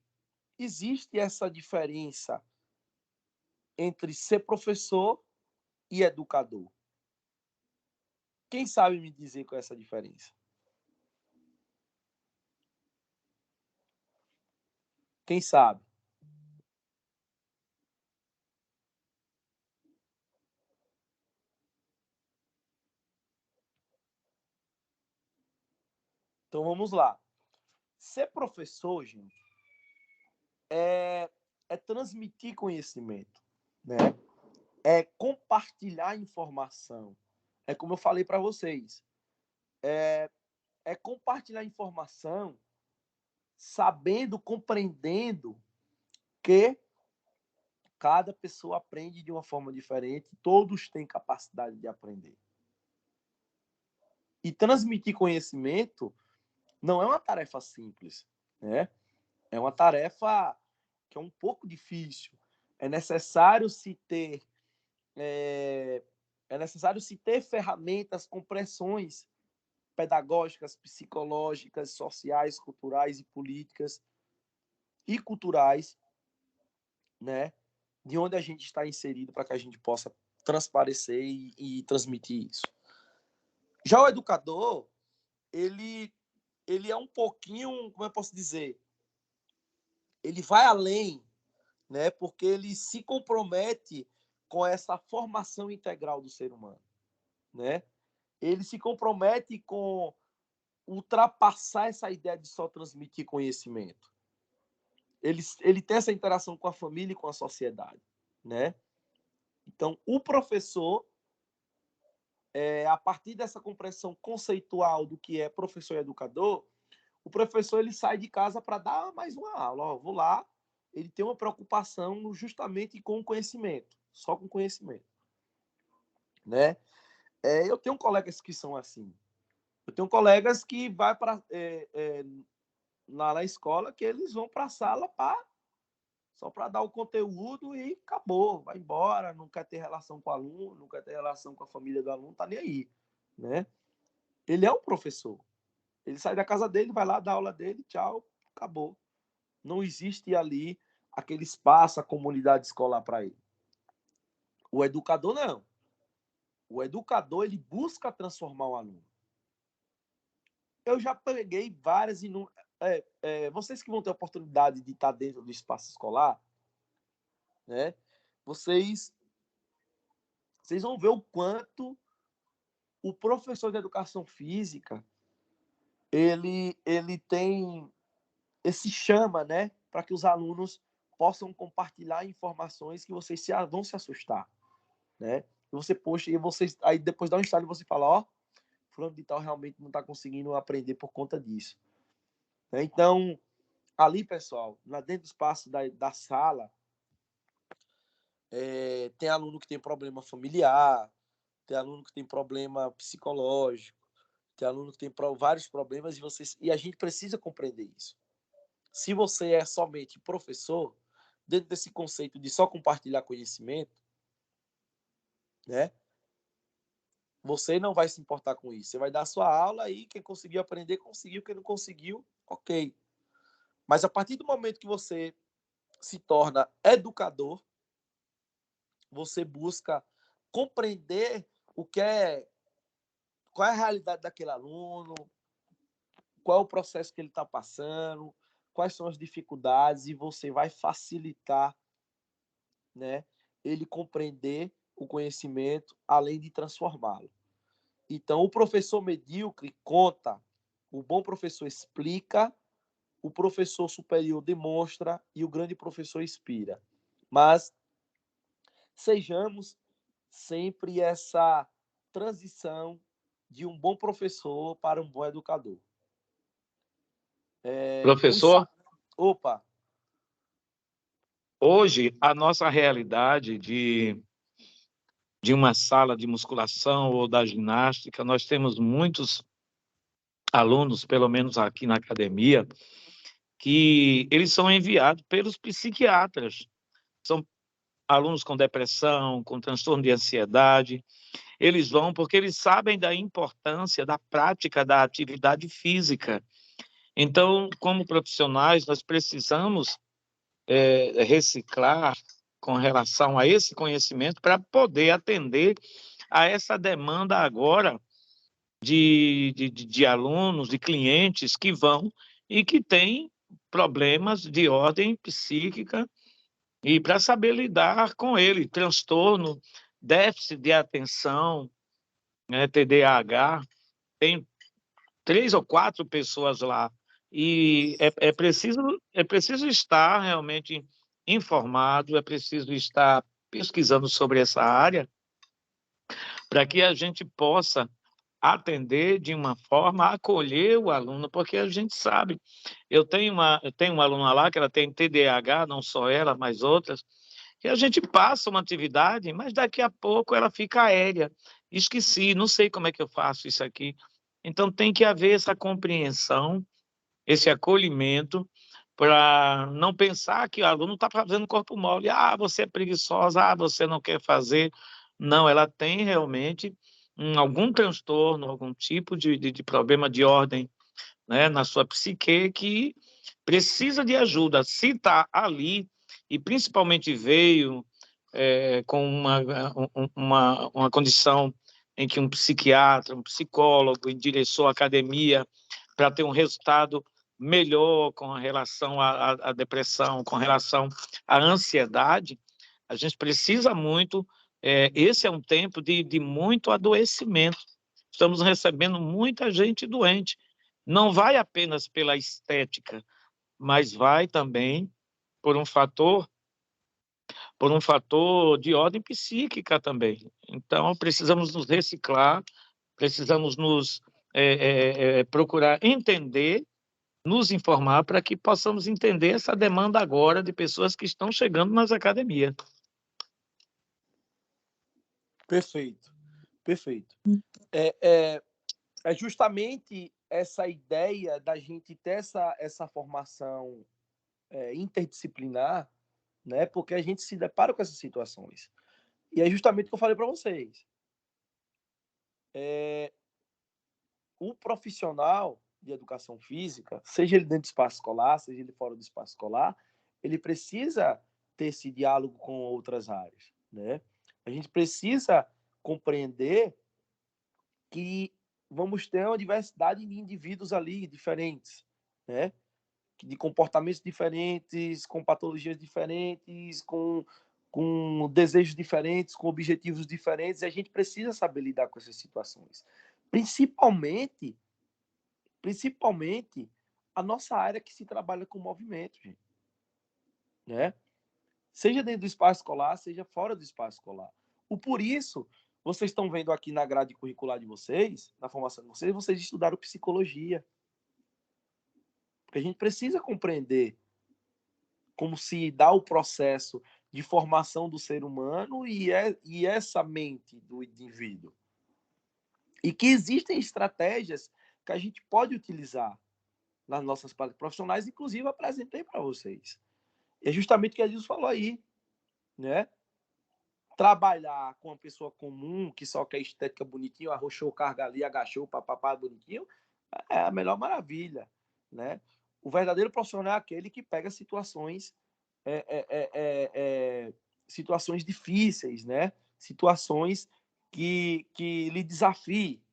existe essa diferença entre ser professor e educador. Quem sabe me dizer qual é essa diferença? Quem sabe? Então vamos lá. Ser professor, gente, é transmitir conhecimento, né? É compartilhar informação. É como eu falei para vocês. É compartilhar informação sabendo, compreendendo que cada pessoa aprende de uma forma diferente, todos têm capacidade de aprender. E transmitir conhecimento não é uma tarefa simples, né? É uma tarefa que é um pouco difícil. É necessário se ter É necessário se ter ferramentas, compreensões pedagógicas, psicológicas, sociais, culturais e políticas e culturais, né, de onde a gente está inserido para que a gente possa transparecer e transmitir isso. Já o educador, ele é um pouquinho, como eu posso dizer, ele vai além, né, porque ele se compromete com essa formação integral do ser humano, né? Ele se compromete com ultrapassar essa ideia de só transmitir conhecimento. Ele tem essa interação com a família e com a sociedade, né? Então, o professor, a partir dessa compreensão conceitual do que é professor e educador, o professor ele sai de casa para dar mais uma aula. Ó, vou lá, ele tem uma preocupação justamente com o conhecimento, só com conhecimento, né? Eu tenho colegas que são assim. Eu tenho colegas que vai para lá na escola que eles vão para a sala só para dar o conteúdo e acabou, vai embora, não quer ter relação com o aluno, não quer ter relação com a família do aluno, tá nem aí, né? Ele é um professor. Ele sai da casa dele, vai lá dar aula dele, tchau, acabou. Não existe ali aquele espaço, a comunidade escolar para ele. O educador não. O educador ele busca transformar o aluno. Eu já peguei várias vocês que vão ter a oportunidade de estar dentro do espaço escolar, né? Vocês vão ver o quanto o professor de educação física ele tem esse chama, né, para que os alunos possam compartilhar informações que vocês vão se assustar, né? E você poxa, e vocês aí depois dá um estalo e você fala, ó, fulano de tal realmente não está conseguindo aprender por conta disso. Então, ali, pessoal, lá dentro do espaço da sala, tem aluno que tem problema familiar, tem aluno que tem problema psicológico, tem aluno que tem vários problemas e a gente precisa compreender isso. Se você é somente professor, dentro desse conceito de só compartilhar conhecimento, né? Você não vai se importar com isso. Você vai dar a sua aula e quem conseguiu aprender, conseguiu. Quem não conseguiu, ok. Mas a partir do momento que você se torna educador, você busca compreender qual é a realidade daquele aluno, qual é o processo que ele está passando, quais são as dificuldades, e você vai facilitar, né, ele compreender o conhecimento, além de transformá-lo. Então, o professor medíocre conta, o bom professor explica, o professor superior demonstra e o grande professor inspira. Mas sejamos sempre essa transição de um bom professor para um bom educador. Professor, Opa! hoje a nossa realidade de uma sala de musculação ou da ginástica, nós temos muitos alunos, pelo menos aqui na academia, que eles são enviados pelos psiquiatras. São alunos com depressão, com transtorno de ansiedade. Eles vão porque eles sabem da importância da prática da atividade física. Então, como profissionais, nós precisamos reciclar com relação a esse conhecimento para poder atender a essa demanda agora de alunos, de clientes que vão e que têm problemas de ordem psíquica e para saber lidar com ele, transtorno, déficit de atenção, né, TDAH, tem 3 ou 4 pessoas lá e é preciso estar realmente informado, é preciso estar pesquisando sobre essa área para que a gente possa atender de uma forma, acolher o aluno, porque a gente sabe, eu tenho uma aluna lá que ela tem TDAH, não só ela, mas outras, que a gente passa uma atividade, mas daqui a pouco ela fica aérea, esqueci, não sei como é que eu faço isso aqui. Então tem que haver essa compreensão, esse acolhimento, para não pensar que o aluno está fazendo corpo mole, você é preguiçosa, você não quer fazer. Não, ela tem realmente algum transtorno, algum tipo de problema de ordem, né, na sua psique que precisa de ajuda. Se está ali, e principalmente veio com uma condição em que um psiquiatra, um psicólogo endereçou a academia para ter um resultado melhor com relação à depressão, com relação à ansiedade, a gente precisa muito. Esse é um tempo de muito adoecimento. Estamos recebendo muita gente doente. Não vai apenas pela estética, mas vai também por um fator de ordem psíquica também. Então, precisamos nos reciclar, precisamos nos procurar entender, nos informar para que possamos entender essa demanda agora de pessoas que estão chegando nas academias. Perfeito, perfeito. É justamente essa ideia da gente ter essa formação interdisciplinar, né? Porque a gente se depara com essas situações. E é justamente o que eu falei para vocês. O profissional de educação física, seja ele dentro do espaço escolar, seja ele fora do espaço escolar, ele precisa ter esse diálogo com outras áreas, né? A gente precisa compreender que vamos ter uma diversidade de indivíduos ali diferentes, né? De comportamentos diferentes, com patologias diferentes, com desejos diferentes, com objetivos diferentes, e a gente precisa saber lidar com essas situações. Principalmente a nossa área que se trabalha com movimento, gente, né? Seja dentro do espaço escolar, seja fora do espaço escolar. Por isso, vocês estão vendo aqui na grade curricular de vocês, na formação de vocês estudaram psicologia. Porque a gente precisa compreender como se dá o processo de formação do ser humano e essa mente do indivíduo. E que existem estratégias que a gente pode utilizar nas nossas práticas profissionais, inclusive apresentei para vocês. É justamente o que a Jesus falou aí, né? Trabalhar com uma pessoa comum que só quer estética bonitinho, arrochou carga ali, agachou, papapá bonitinho, é a melhor maravilha, né? O verdadeiro profissional é aquele que pega situações situações difíceis, né? Situações que lhe desafiem.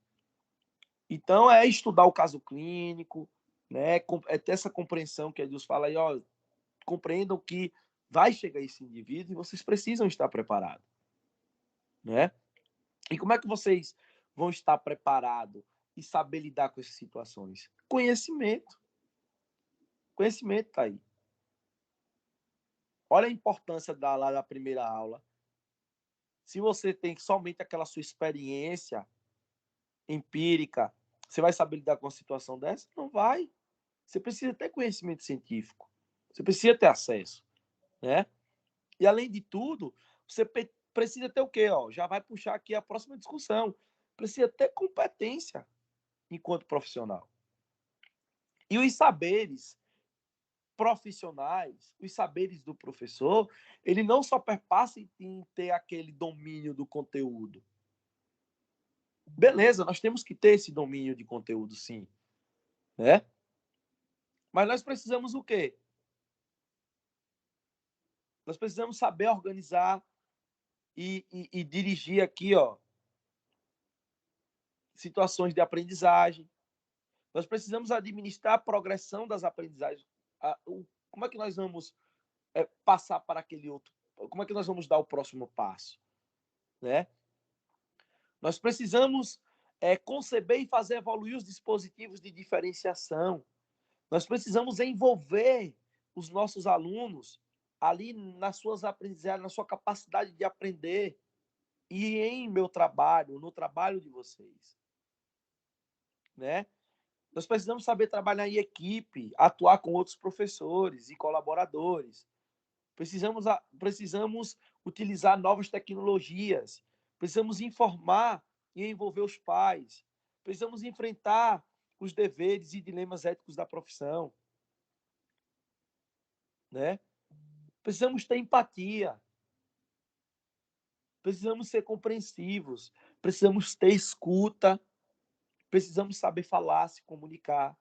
Então, é estudar o caso clínico, né? É ter essa compreensão que a Deus fala aí, ó, compreendam que vai chegar esse indivíduo e vocês precisam estar preparados, né? E como é que vocês vão estar preparados e saber lidar com essas situações? Conhecimento. Conhecimento está aí. Olha a importância lá da primeira aula. Se você tem somente aquela sua experiência empírica, você vai saber lidar com uma situação dessa? Não vai. Você precisa ter conhecimento científico. Você precisa ter acesso, né? E além de tudo, você precisa ter o quê? Ó, já vai puxar aqui a próxima discussão. Precisa ter competência enquanto profissional. E os saberes profissionais, os saberes do professor, ele não só perpassa em ter aquele domínio do conteúdo. Beleza, nós temos que ter esse domínio de conteúdo, sim, né? Mas nós precisamos o quê? Nós precisamos saber organizar e dirigir aqui, ó, situações de aprendizagem. Nós precisamos administrar a progressão das aprendizagens. Como é que nós vamos passar para aquele outro? Como é que nós vamos dar o próximo passo, né? Nós precisamos conceber e fazer evoluir os dispositivos de diferenciação. Nós precisamos envolver os nossos alunos ali nas suas aprendizagens, na sua capacidade de aprender e em meu trabalho, no trabalho de vocês, né? Nós precisamos saber trabalhar em equipe, atuar com outros professores e colaboradores. Precisamos utilizar novas tecnologias. Precisamos informar e envolver os pais. Precisamos enfrentar os deveres e dilemas éticos da profissão, né? Precisamos ter empatia. precisamos ser compreensivos, precisamos ter escuta, precisamos saber falar, se comunicar.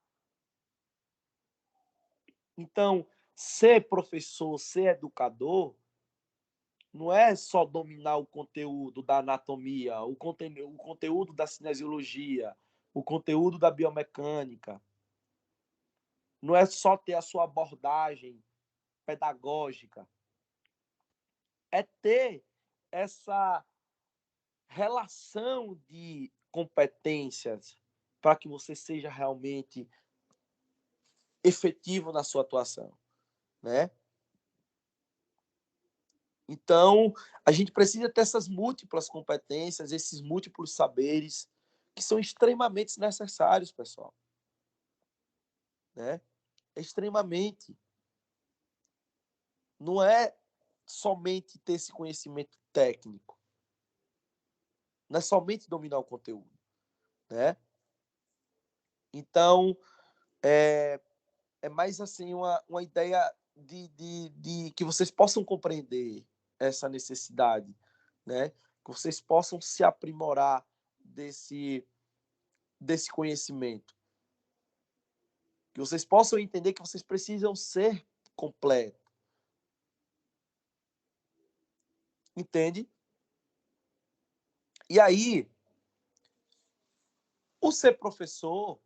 Então, ser professor, ser educador, não é só dominar o conteúdo da anatomia, o conteúdo da cinesiologia, o conteúdo da biomecânica. Não é só ter a sua abordagem pedagógica. É ter essa relação de competências para que você seja realmente efetivo na sua atuação, né? Então, a gente precisa ter essas múltiplas competências, esses múltiplos saberes, que são extremamente necessários, pessoal. Né? É extremamente. Não é somente ter esse conhecimento técnico. Não é somente dominar o conteúdo. Né? Então, é mais assim uma ideia de que vocês possam compreender essa necessidade, né? Que vocês possam se aprimorar desse conhecimento. Que vocês possam entender que vocês precisam ser completos. Entende? E aí, o ser professor,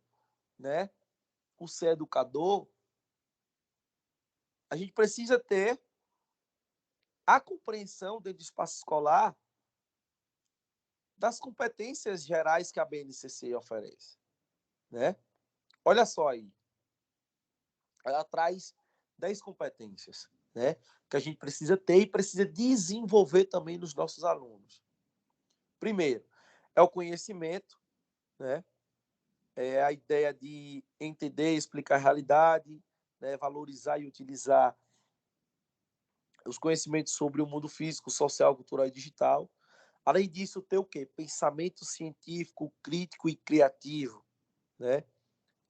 né? O ser educador, a gente precisa ter a compreensão dentro do espaço escolar das competências gerais que a BNCC oferece, né? Olha só aí. Ela traz 10 competências, né? Que a gente precisa ter e precisa desenvolver também nos nossos alunos. Primeiro, é o conhecimento, né? É a ideia de entender, explicar a realidade, né? Valorizar e utilizar os conhecimentos sobre o mundo físico, social, cultural e digital. Além disso, ter o quê? Pensamento científico, crítico e criativo, né?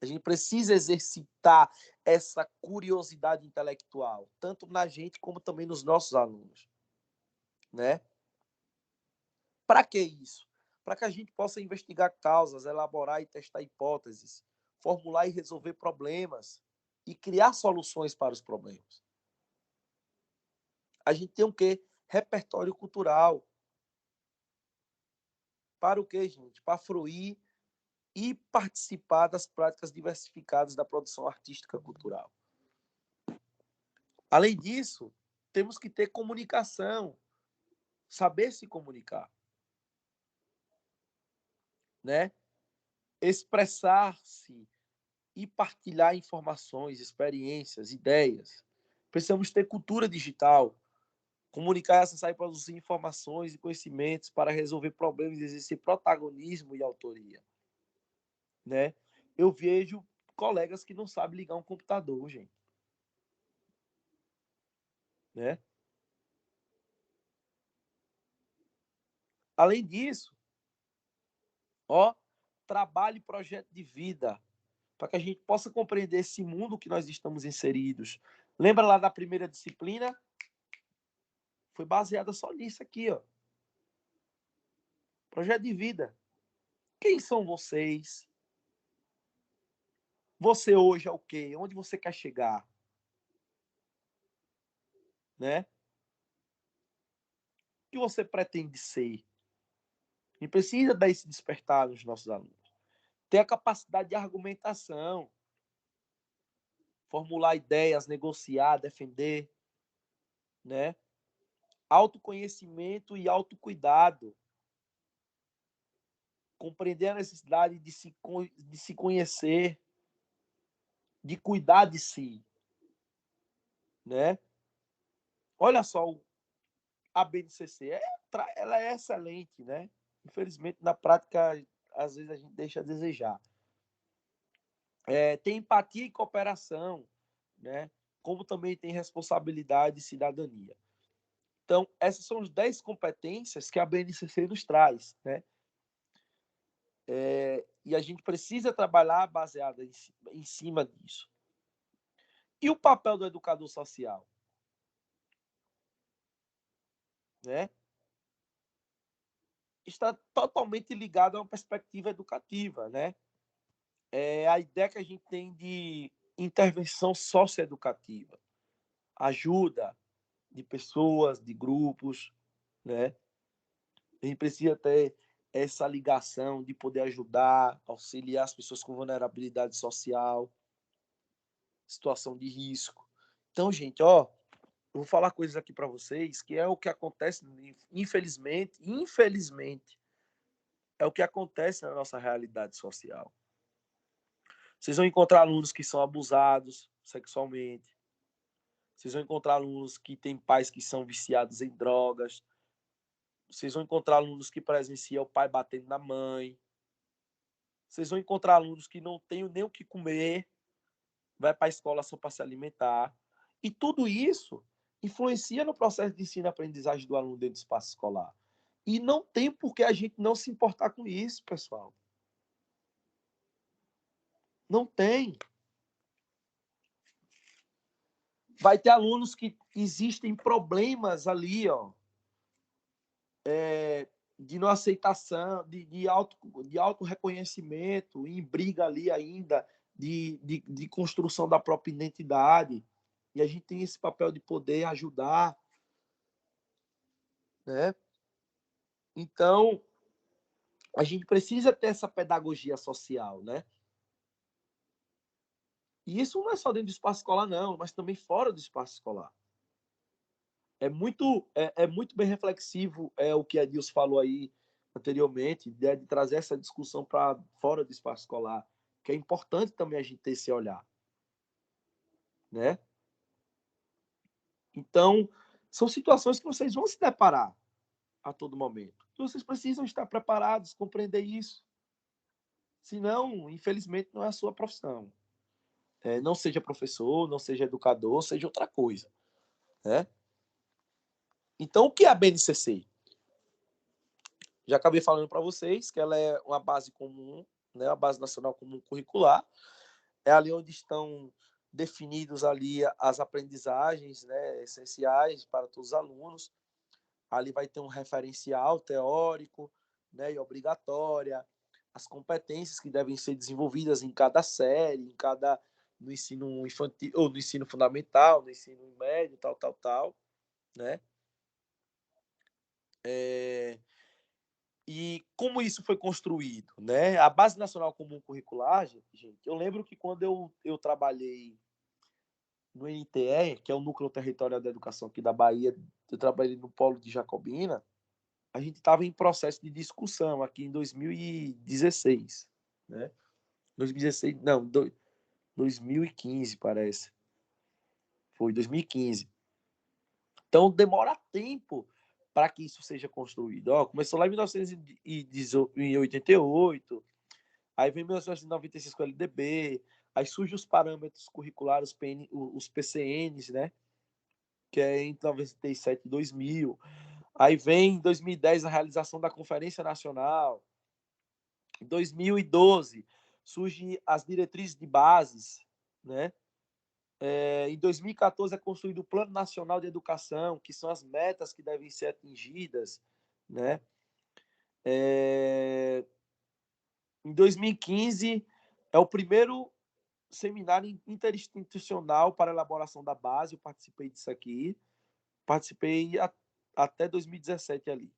A gente precisa exercitar essa curiosidade intelectual, tanto na gente como também nos nossos alunos, né? Para que isso? Para que a gente possa investigar causas, elaborar e testar hipóteses, formular e resolver problemas e criar soluções para os problemas. A gente tem o quê? Repertório cultural. Para o quê, gente? Para fruir e participar das práticas diversificadas da produção artística cultural. Além disso, temos que ter comunicação, saber se comunicar, né? Expressar-se e partilhar informações, experiências, ideias. Precisamos ter cultura digital, comunicar, acessar e produzir informações e conhecimentos para resolver problemas e exercer protagonismo e autoria, né? Eu vejo colegas que não sabem ligar um computador, gente, né? Além disso, ó, trabalho e projeto de vida, para que a gente possa compreender esse mundo que nós estamos inseridos. Lembra lá da primeira disciplina? Foi baseada só nisso aqui, ó. Projeto de vida. Quem são vocês? Você hoje é o quê? Onde você quer chegar? Né? O que você pretende ser? E precisa dar esse despertar nos nossos alunos. Ter a capacidade de argumentação, formular ideias, negociar, defender, né? Autoconhecimento e autocuidado. Compreender a necessidade de se conhecer, de cuidar de si, né? Olha só, a BNCC, ela é excelente, né? Infelizmente, na prática, às vezes a gente deixa a desejar. Tem empatia e cooperação, né? Como também tem responsabilidade e cidadania. Então, essas são as 10 competências que a BNCC nos traz, né? E a gente precisa trabalhar baseado em cima disso. E o papel do educador social? Né? está totalmente ligado a uma perspectiva educativa, né? É a ideia que a gente tem de intervenção socioeducativa, ajuda de pessoas, de grupos, né? A gente precisa ter essa ligação de poder ajudar, auxiliar as pessoas com vulnerabilidade social, situação de risco. Então, gente, ó, eu vou falar coisas aqui para vocês que é o que acontece, infelizmente, é o que acontece na nossa realidade social. Vocês vão encontrar alunos que são abusados sexualmente. Vocês vão encontrar alunos que têm pais que são viciados em drogas. Vocês vão encontrar alunos que presenciam o pai batendo na mãe. Vocês vão encontrar alunos que não têm nem o que comer, vai para a escola só para se alimentar. E tudo isso influencia no processo de ensino e aprendizagem do aluno dentro do espaço escolar. E não tem por que a gente não se importar com isso, pessoal. Não tem. Vai ter alunos que existem problemas ali, ó, de não aceitação, de auto reconhecimento, em briga ali ainda, de construção da própria identidade. E a gente tem esse papel de poder ajudar, né? Então, a gente precisa ter essa pedagogia social, né? E isso não é só dentro do espaço escolar, não, mas também fora do espaço escolar. É muito bem reflexivo o que a Dilson falou aí anteriormente, de trazer essa discussão para fora do espaço escolar, que é importante também a gente ter esse olhar, né? Então, são situações que vocês vão se deparar a todo momento. E vocês precisam estar preparados, compreender isso. Senão, infelizmente, não é a sua profissão. Não seja professor, não seja educador, seja outra coisa, né? Então, o que é a BNCC? Já acabei falando para vocês que ela é uma base comum, né, a base nacional comum curricular. É ali onde estão definidos ali as aprendizagens, né, essenciais para todos os alunos. Ali vai ter um referencial teórico, né, e obrigatória, as competências que devem ser desenvolvidas em cada série, no ensino infantil, ou no ensino fundamental, no ensino médio, tal, né? E como isso foi construído, né? A Base Nacional Comum Curricular, gente, eu lembro que quando eu trabalhei no NTE, que é o Núcleo Territorial da Educação aqui da Bahia, eu trabalhei no Polo de Jacobina, a gente estava em processo de discussão aqui em 2016, né? 2016, não, 2015 parece. Foi 2015. Então demora tempo para que isso seja construído. Ó, começou lá em 1988, aí vem 1996 com o LDB, aí surgem os parâmetros curriculares, os PCNs, né? Que é entre 97 e 2000. Aí vem em 2010 a realização da Conferência Nacional. Em 2012 surgem as diretrizes de bases, né? Em 2014 é construído o Plano Nacional de Educação, que são as metas que devem ser atingidas, né? Em 2015 é o primeiro seminário interinstitucional para elaboração da base. Eu participei disso aqui. Participei até 2017 ali.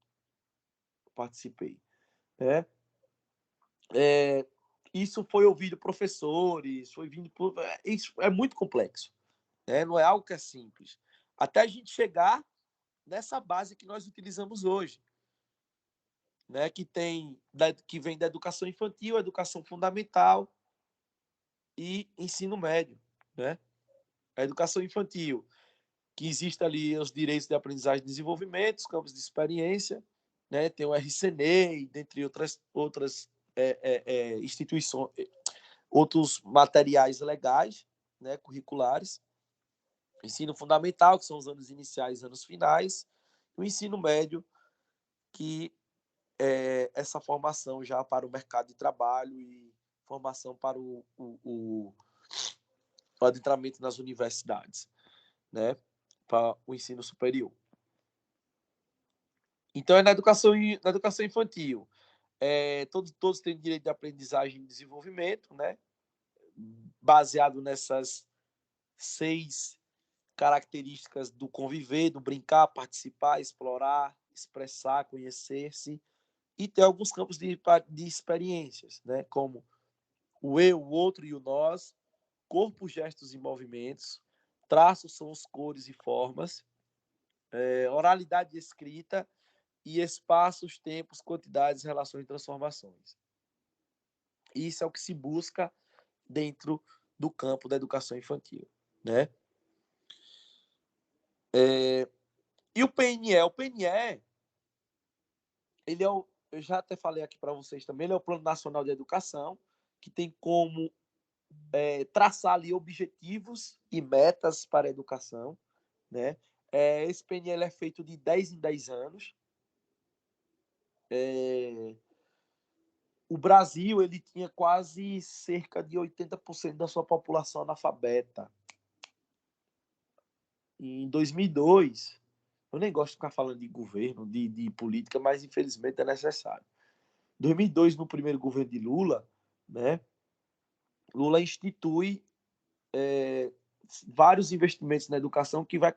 Participei. Né? Isso foi ouvido professores, foi vindo por... Isso é muito complexo. Né? Não é algo que é simples. Até a gente chegar nessa base que nós utilizamos hoje. Né? Que vem da educação infantil, educação fundamental e ensino médio. Né? A educação infantil, que existe ali os direitos de aprendizagem e desenvolvimento, os campos de experiência, né? Tem o RCNEI, dentre outras instituições, outros materiais legais, né? Curriculares. Ensino fundamental, que são os anos iniciais e anos finais. O ensino médio, que é essa formação já para o mercado de trabalho e formação para o adentramento nas universidades, né? Para o ensino superior. Então, é na educação infantil. Todos têm direito de aprendizagem e desenvolvimento, né? Baseado nessas 6 características do conviver, do brincar, participar, explorar, expressar, conhecer-se, e ter alguns campos de experiências, né? Como o eu, o outro e o nós, corpo, gestos e movimentos, traços, sons, cores e formas, oralidade e escrita, e espaços, tempos, quantidades, relações e transformações. Isso é o que se busca dentro do campo da educação infantil, né? E o PNE? O PNE, ele é eu já até falei aqui para vocês também, ele é o Plano Nacional de Educação, que tem como traçar ali objetivos e metas para a educação, né? Esse PNL é feito de 10 em 10 anos. O Brasil, ele tinha quase cerca de 80% da sua população analfabeta. Em 2002, eu nem gosto de ficar falando de governo, de política, mas infelizmente é necessário. Em 2002, no primeiro governo de Lula, né, Lula institui vários investimentos na educação que vai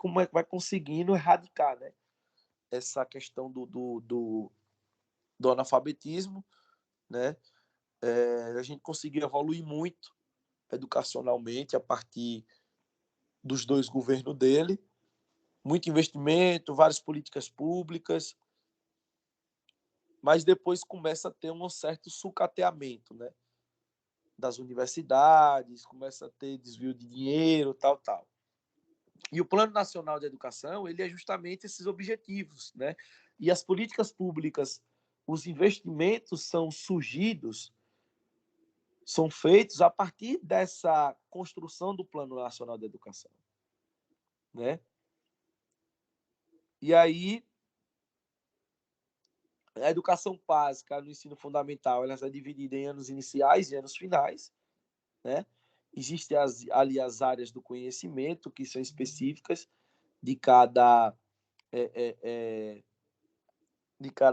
conseguindo erradicar, né, essa questão do analfabetismo, né? A gente conseguiu evoluir muito educacionalmente a partir dos 2 governos dele, muito investimento, várias políticas públicas, mas depois começa a ter um certo sucateamento, né? Das universidades, começa a ter desvio de dinheiro, tal. E o Plano Nacional de Educação, ele é justamente esses objetivos, né? E as políticas públicas, os investimentos são surgidos, são feitos a partir dessa construção do Plano Nacional de Educação, né? E aí, a educação básica no ensino fundamental, ela é dividida em anos iniciais e anos finais, né? Existem ali as áreas do conhecimento, que são específicas de cada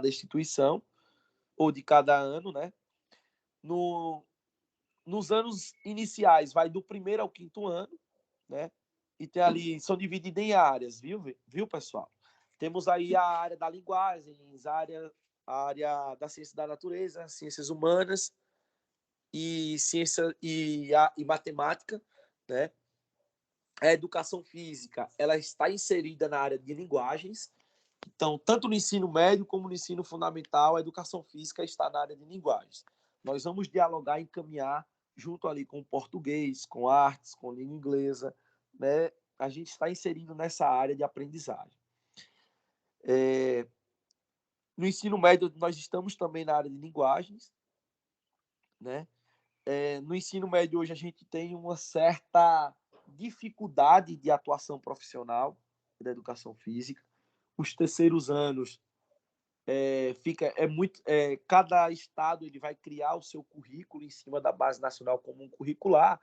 instituição, ou de cada ano, né? Nos anos iniciais, vai do 1º ao 5º ano, né? E tem ali, são divididas em áreas, viu, pessoal? Temos aí a área da linguagem, a área da ciência da natureza, ciências humanas e ciência e matemática, né? A educação física, ela está inserida na área de linguagens. Então, tanto no ensino médio como no ensino fundamental, a educação física está na área de linguagens. Nós vamos dialogar e encaminhar junto ali com o português, com artes, com língua inglesa, né? A gente está inserindo nessa área de aprendizagem. No ensino médio, nós estamos também na área de linguagens, né? No ensino médio, hoje, a gente tem uma certa dificuldade de atuação profissional da educação física. Os terceiros anos, cada estado ele vai criar o seu currículo em cima da Base Nacional Comum Curricular,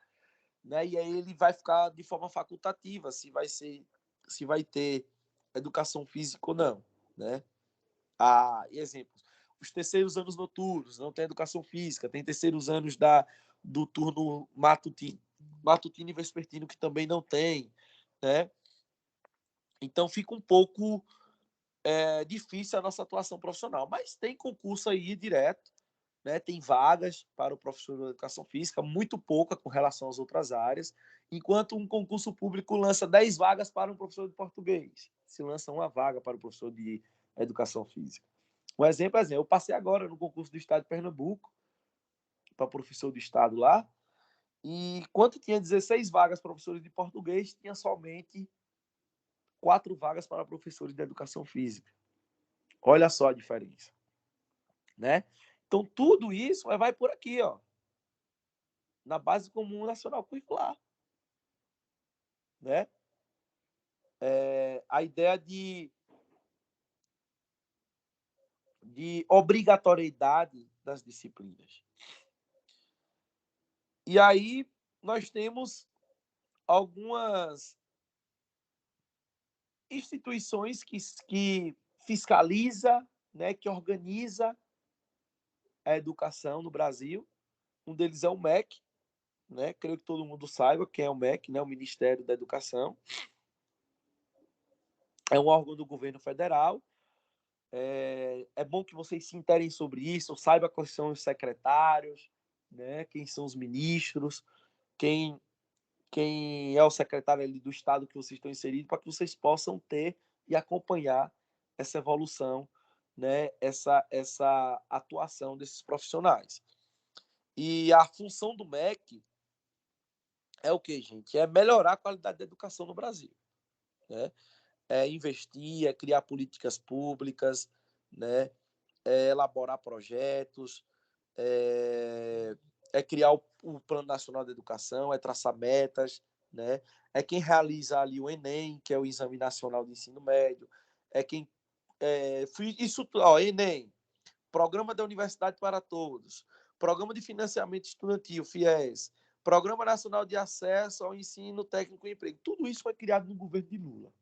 né? E aí ele vai ficar de forma facultativa se vai ter educação física ou não, né? Exemplos: os terceiros anos noturnos não tem educação física, tem terceiros anos do turno matutino e vespertino que também não tem, né? Então fica um pouco difícil a nossa atuação profissional, mas tem concurso aí direto, né? Tem vagas para o professor de educação física, muito pouca com relação às outras áreas, enquanto um concurso público lança 10 vagas para um professor de português, se lança uma vaga para o professor de educação física. Um exemplo, eu passei agora no concurso do Estado de Pernambuco, para professor do Estado lá, e quando tinha 16 vagas para professores de português, tinha somente 4 vagas para professores de educação física. Olha só a diferença, né? Então, tudo isso vai por aqui, ó, na Base Comum Nacional Curricular, né? A ideia de obrigatoriedade das disciplinas. E aí nós temos algumas instituições que fiscaliza né, que organiza a educação no Brasil. Um deles é o MEC, né? Creio que todo mundo saiba quem é o MEC, né? O Ministério da Educação. É um órgão do governo federal. É bom que vocês se interem sobre isso, saibam quais são os secretários, né? Quem são os ministros, quem é o secretário ali do estado que vocês estão inseridos, para que vocês possam ter e acompanhar essa evolução, né? Essa atuação desses profissionais. E a função do MEC é o que, gente? É melhorar a qualidade da educação no Brasil, né? É investir, é criar políticas públicas, né? É elaborar projetos, é criar o Plano Nacional de Educação, é traçar metas, né? É quem realiza ali o Enem, que é o Exame Nacional de Ensino Médio, é quem isso, ó, Enem, Programa da Universidade para Todos, Programa de Financiamento Estudantil, FIES, Programa Nacional de Acesso ao Ensino Técnico e Emprego. Tudo isso foi criado no governo de Lula.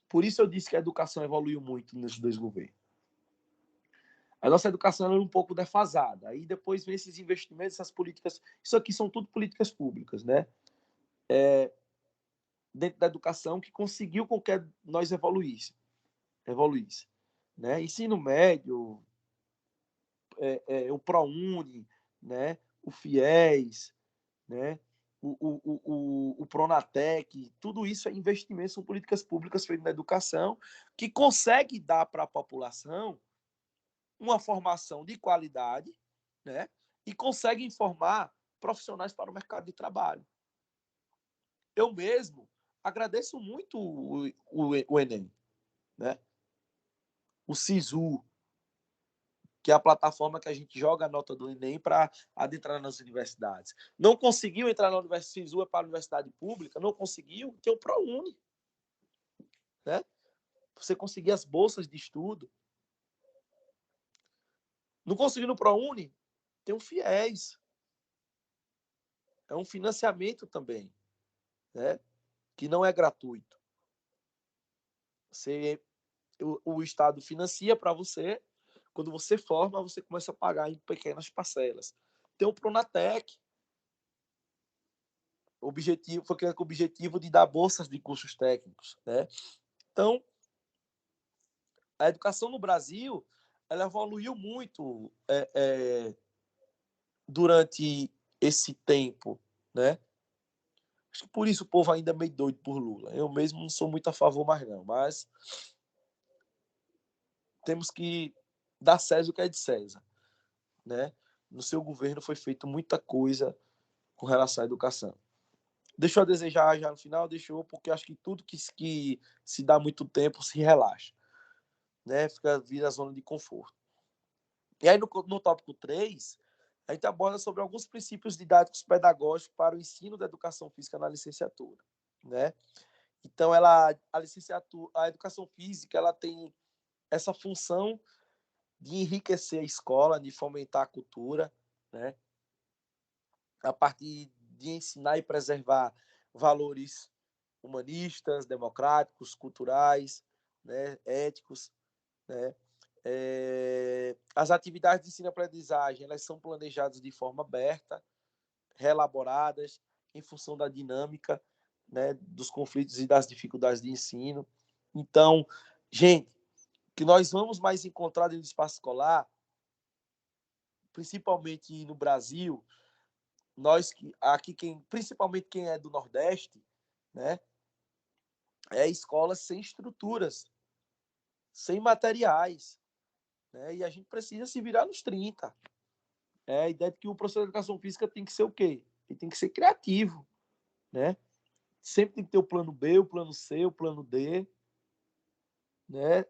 Por isso eu disse que a educação evoluiu muito nesses dois governos. A nossa educação era um pouco defasada. Aí depois vem esses investimentos, essas políticas. Isso aqui são tudo políticas públicas, né? Dentro da educação que conseguiu com que nós evoluísse, né? Ensino médio, o ProUni, né? O FIES, né? O Pronatec, tudo isso é investimento, são políticas públicas feitas na educação que consegue dar para a população uma formação de qualidade, né? E consegue informar profissionais para o mercado de trabalho. Eu mesmo agradeço muito o Enem, né? O SISU, que é a plataforma que a gente joga a nota do Enem para adentrar nas universidades. Não conseguiu entrar na universidade, SISU é para a universidade pública, não conseguiu, tem o ProUni, né? Você conseguir as bolsas de estudo. Não conseguiu no ProUni, tem o FIES. É um financiamento também, né? Que não é gratuito. O Estado financia para você. Quando você forma, você começa a pagar em pequenas parcelas. Tem o Pronatec. Foi criado com o objetivo de dar bolsas de cursos técnicos, né? Então, a educação no Brasil, ela evoluiu muito durante esse tempo, né? Acho que por isso o povo ainda é meio doido por Lula. Eu mesmo não sou muito a favor mais não, mas temos que dar César o que é de César, né? No seu governo foi feita muita coisa com relação à educação. Deixou a desejar já no final? Deixou, porque acho que tudo que se dá muito tempo se relaxa, né? Vira a zona de conforto. E aí, no tópico 3, a gente aborda sobre alguns princípios didáticos pedagógicos para o ensino da educação física na licenciatura, né? Então, a educação física, ela tem essa função de enriquecer a escola, de fomentar a cultura, né? A partir de ensinar e preservar valores humanistas, democráticos, culturais, né? Éticos, né? As atividades de ensino-aprendizagem, elas são planejadas de forma aberta, reelaboradas em função da dinâmica, né, dos conflitos e das dificuldades de ensino. Então, gente, que nós vamos mais encontrar dentro do espaço escolar, principalmente no Brasil, principalmente quem é do Nordeste, né, é escolas sem estruturas, sem materiais, né, e a gente precisa se virar nos 30. A ideia de que o professor de educação física tem que ser o quê? Ele tem que ser criativo, né? Sempre tem que ter o plano B, o plano C, o plano D, né?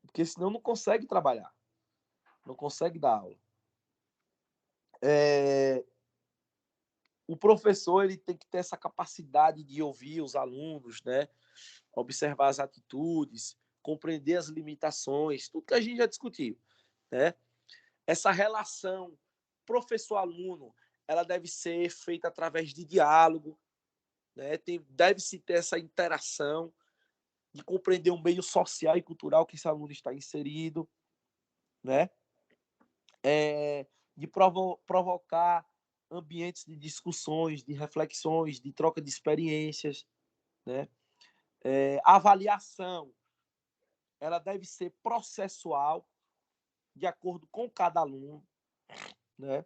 Porque senão não consegue trabalhar, não consegue dar aula. O professor, ele tem que ter essa capacidade de ouvir os alunos, né? Observar as atitudes, compreender as limitações, tudo que a gente já discutiu, né? Essa relação professor-aluno, ela deve ser feita através de diálogo, né? Deve-se ter essa interação de compreender o meio social e cultural que esse aluno está inserido, né? De provocar ambientes de discussões, de reflexões, de troca de experiências, né? A avaliação, ela deve ser processual, de acordo com cada aluno, né?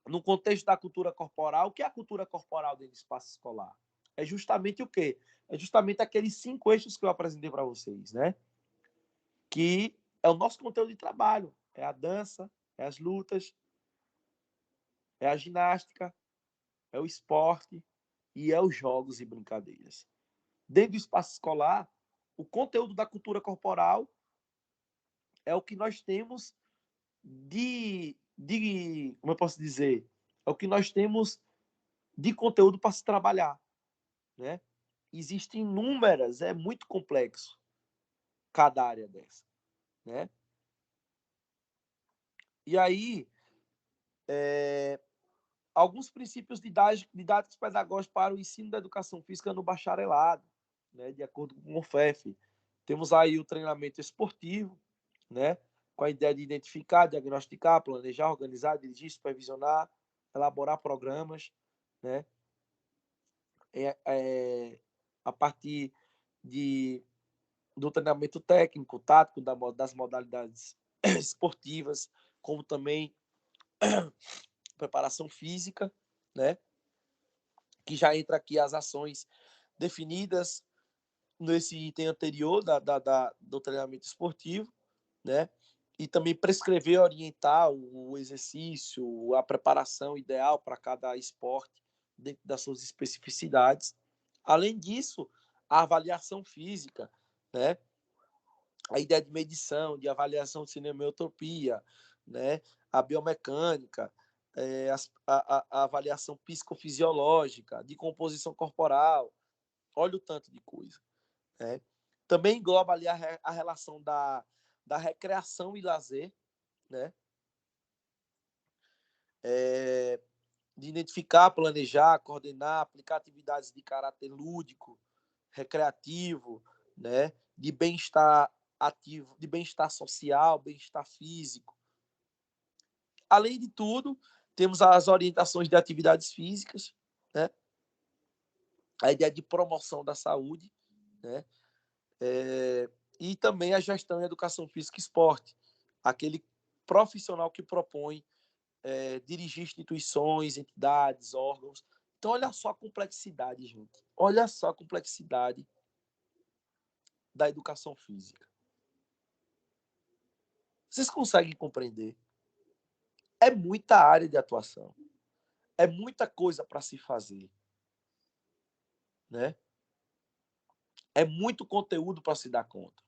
No contexto da cultura corporal, o que é a cultura corporal dentro do espaço escolar? É justamente o quê? É justamente aqueles 5 eixos que eu apresentei para vocês, né? Que é o nosso conteúdo de trabalho. É a dança, é as lutas, é a ginástica, é o esporte e é os jogos e brincadeiras. Dentro do espaço escolar, o conteúdo da cultura corporal é o que nós temos como eu posso dizer, é o que nós temos de conteúdo para se trabalhar, né? Existem inúmeras, é muito complexo cada área dessa, né? E aí, alguns princípios didáticos pedagógicos para o ensino da educação física no bacharelado, né? De acordo com o FEF. Temos aí o treinamento esportivo, né? Com a ideia de identificar, diagnosticar, planejar, organizar, dirigir, supervisionar, elaborar programas, né? A partir do treinamento técnico, tático, das modalidades esportivas, como também preparação física, né? Que já entra aqui as ações definidas nesse item anterior do treinamento esportivo, né? E também prescrever, orientar o exercício, a preparação ideal para cada esporte dentro das suas especificidades. Além disso, a avaliação física, né? A ideia de medição, de avaliação de cinematopia, né? A biomecânica, a avaliação psicofisiológica, de composição corporal, olha o tanto de coisa, né? Também engloba ali a relação da recreação e lazer, né? De identificar, planejar, coordenar, aplicar atividades de caráter lúdico, recreativo, né? De bem-estar ativo, de bem-estar social, bem-estar físico. Além de tudo, temos as orientações de atividades físicas, né? A ideia de promoção da saúde, né? E também a gestão em educação física e esporte, aquele profissional que propõe dirigir instituições, entidades, órgãos. Então, olha só a complexidade, gente. Olha só a complexidade da educação física. Vocês conseguem compreender? É muita área de atuação. É muita coisa para se fazer, né? É muito conteúdo para se dar conta.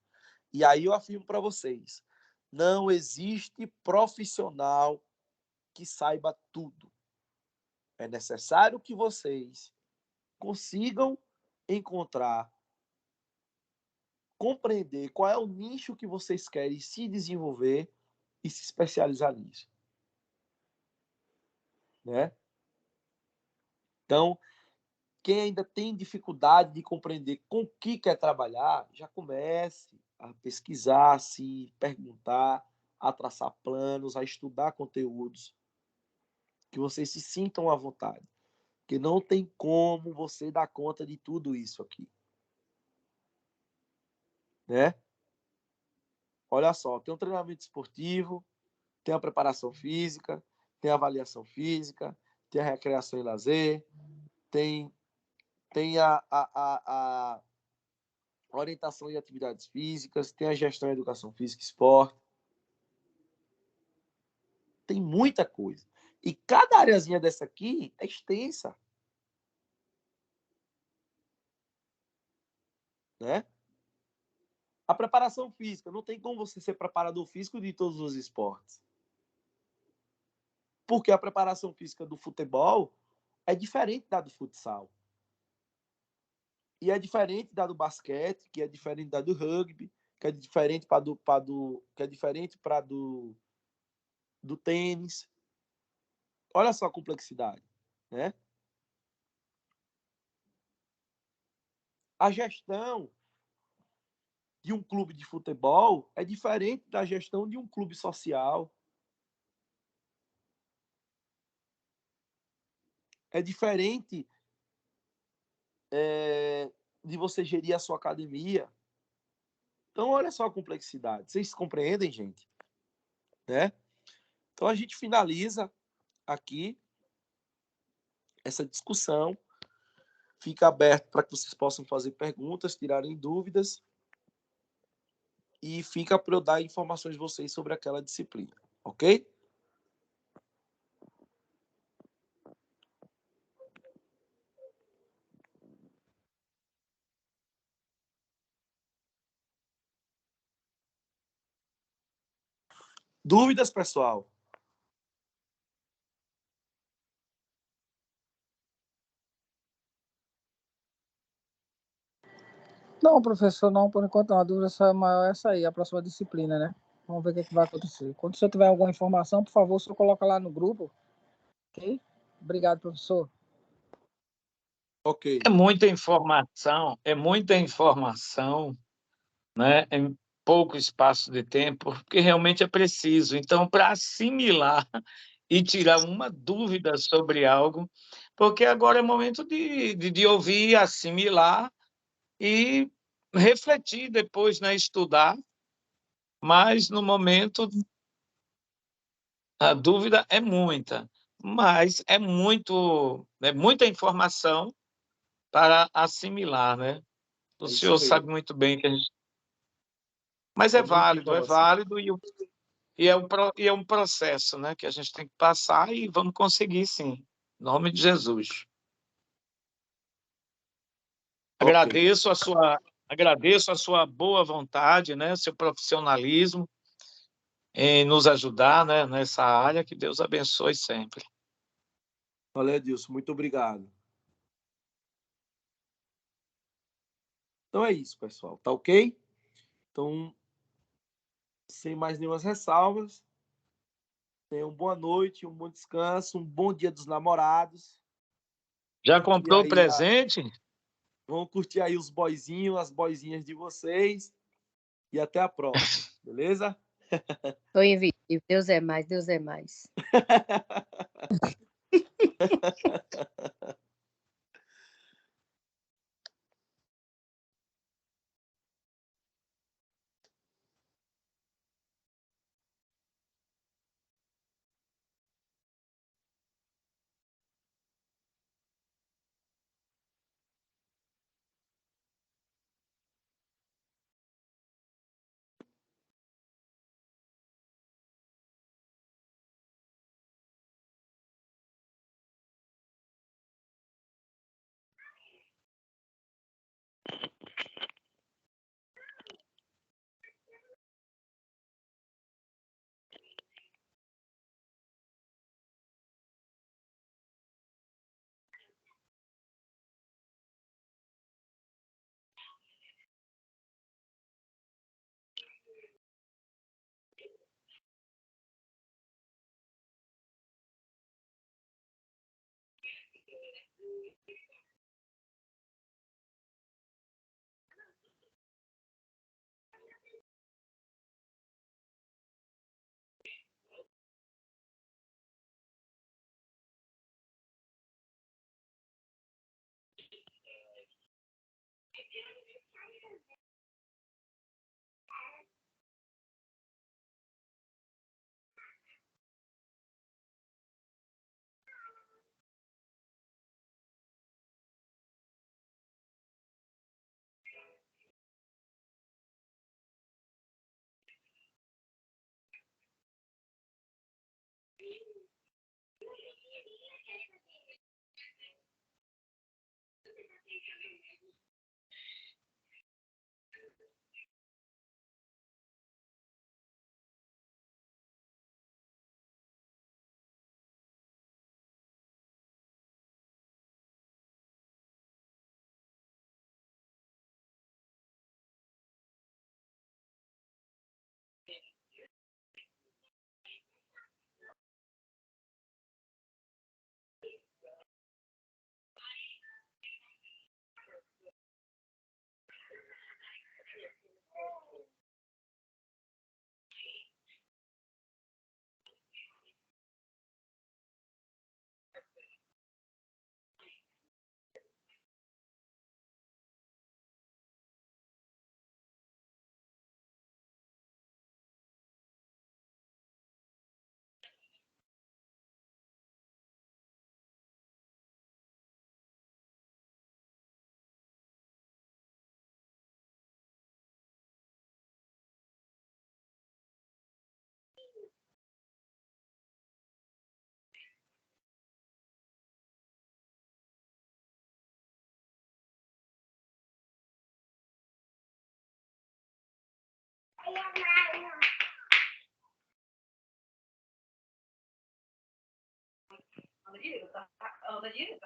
E aí eu afirmo para vocês, não existe profissional que saiba tudo. É necessário que vocês consigam encontrar, compreender qual é o nicho que vocês querem se desenvolver e se especializar nisso, né? Então, quem ainda tem dificuldade de compreender com o que quer trabalhar, já comece a pesquisar, a se perguntar, a traçar planos, a estudar conteúdos, que vocês se sintam à vontade. Porque não tem como você dar conta de tudo isso aqui, né? Olha só, tem um treinamento esportivo, tem a preparação física, tem a avaliação física, tem a recreação e lazer, tem a orientação e atividades físicas, tem a gestão e educação física e esporte. Tem muita coisa. E cada areazinha dessa aqui é extensa, né? A preparação física, não tem como você ser preparador físico de todos os esportes. Porque a preparação física do futebol é diferente da do futsal. E é diferente da do basquete, que é diferente da do rugby, que é diferente para do tênis. Olha só a complexidade, né? A gestão de um clube de futebol é diferente da gestão de um clube social. É diferente de você gerir a sua academia. Então, olha só a complexidade. Vocês compreendem, gente? Né? Então, a gente finaliza aqui essa discussão. Fica aberto para que vocês possam fazer perguntas, tirarem dúvidas. E fica para eu dar informações de vocês sobre aquela disciplina. Ok? Dúvidas, pessoal? Não, professor, não, por enquanto não. A dúvida só é maior essa aí, a próxima disciplina, né? Vamos ver o que vai acontecer. Quando o senhor tiver alguma informação, por favor, o senhor coloca lá no grupo, ok? Obrigado, professor. Ok. É muita informação, né, em pouco espaço de tempo, porque realmente é preciso. Então, para assimilar e tirar uma dúvida sobre algo, porque agora é momento de ouvir, assimilar e refletir depois, né, estudar, mas no momento a dúvida é muita, mas é muita informação para assimilar, né? O É isso senhor sabe mesmo. muito bem que a gente... Mas É muita é informação. válido e é um processo, né, que a gente tem que passar e vamos conseguir, sim. Em nome de Jesus. Ok. Agradeço a sua boa vontade, né, seu profissionalismo em nos ajudar, né, nessa área. Que Deus abençoe sempre. Valeu, Edilson. Muito obrigado. Então é isso, pessoal. Tá ok? Então, sem mais nenhumas ressalvas, tenham boa noite, um bom descanso, um bom dia dos namorados. Já Curtir comprou o aí presente? Vão curtir aí os boyzinhos, as boyzinhas de vocês. E até a próxima, beleza? Tô invisível. Deus é mais, Deus é mais.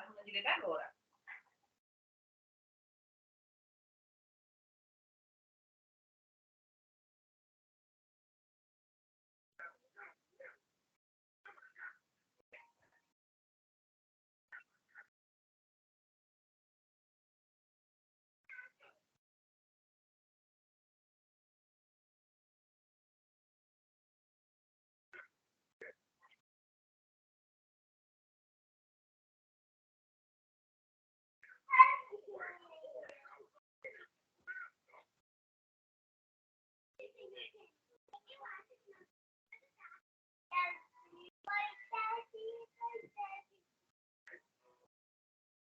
Anda direita agora.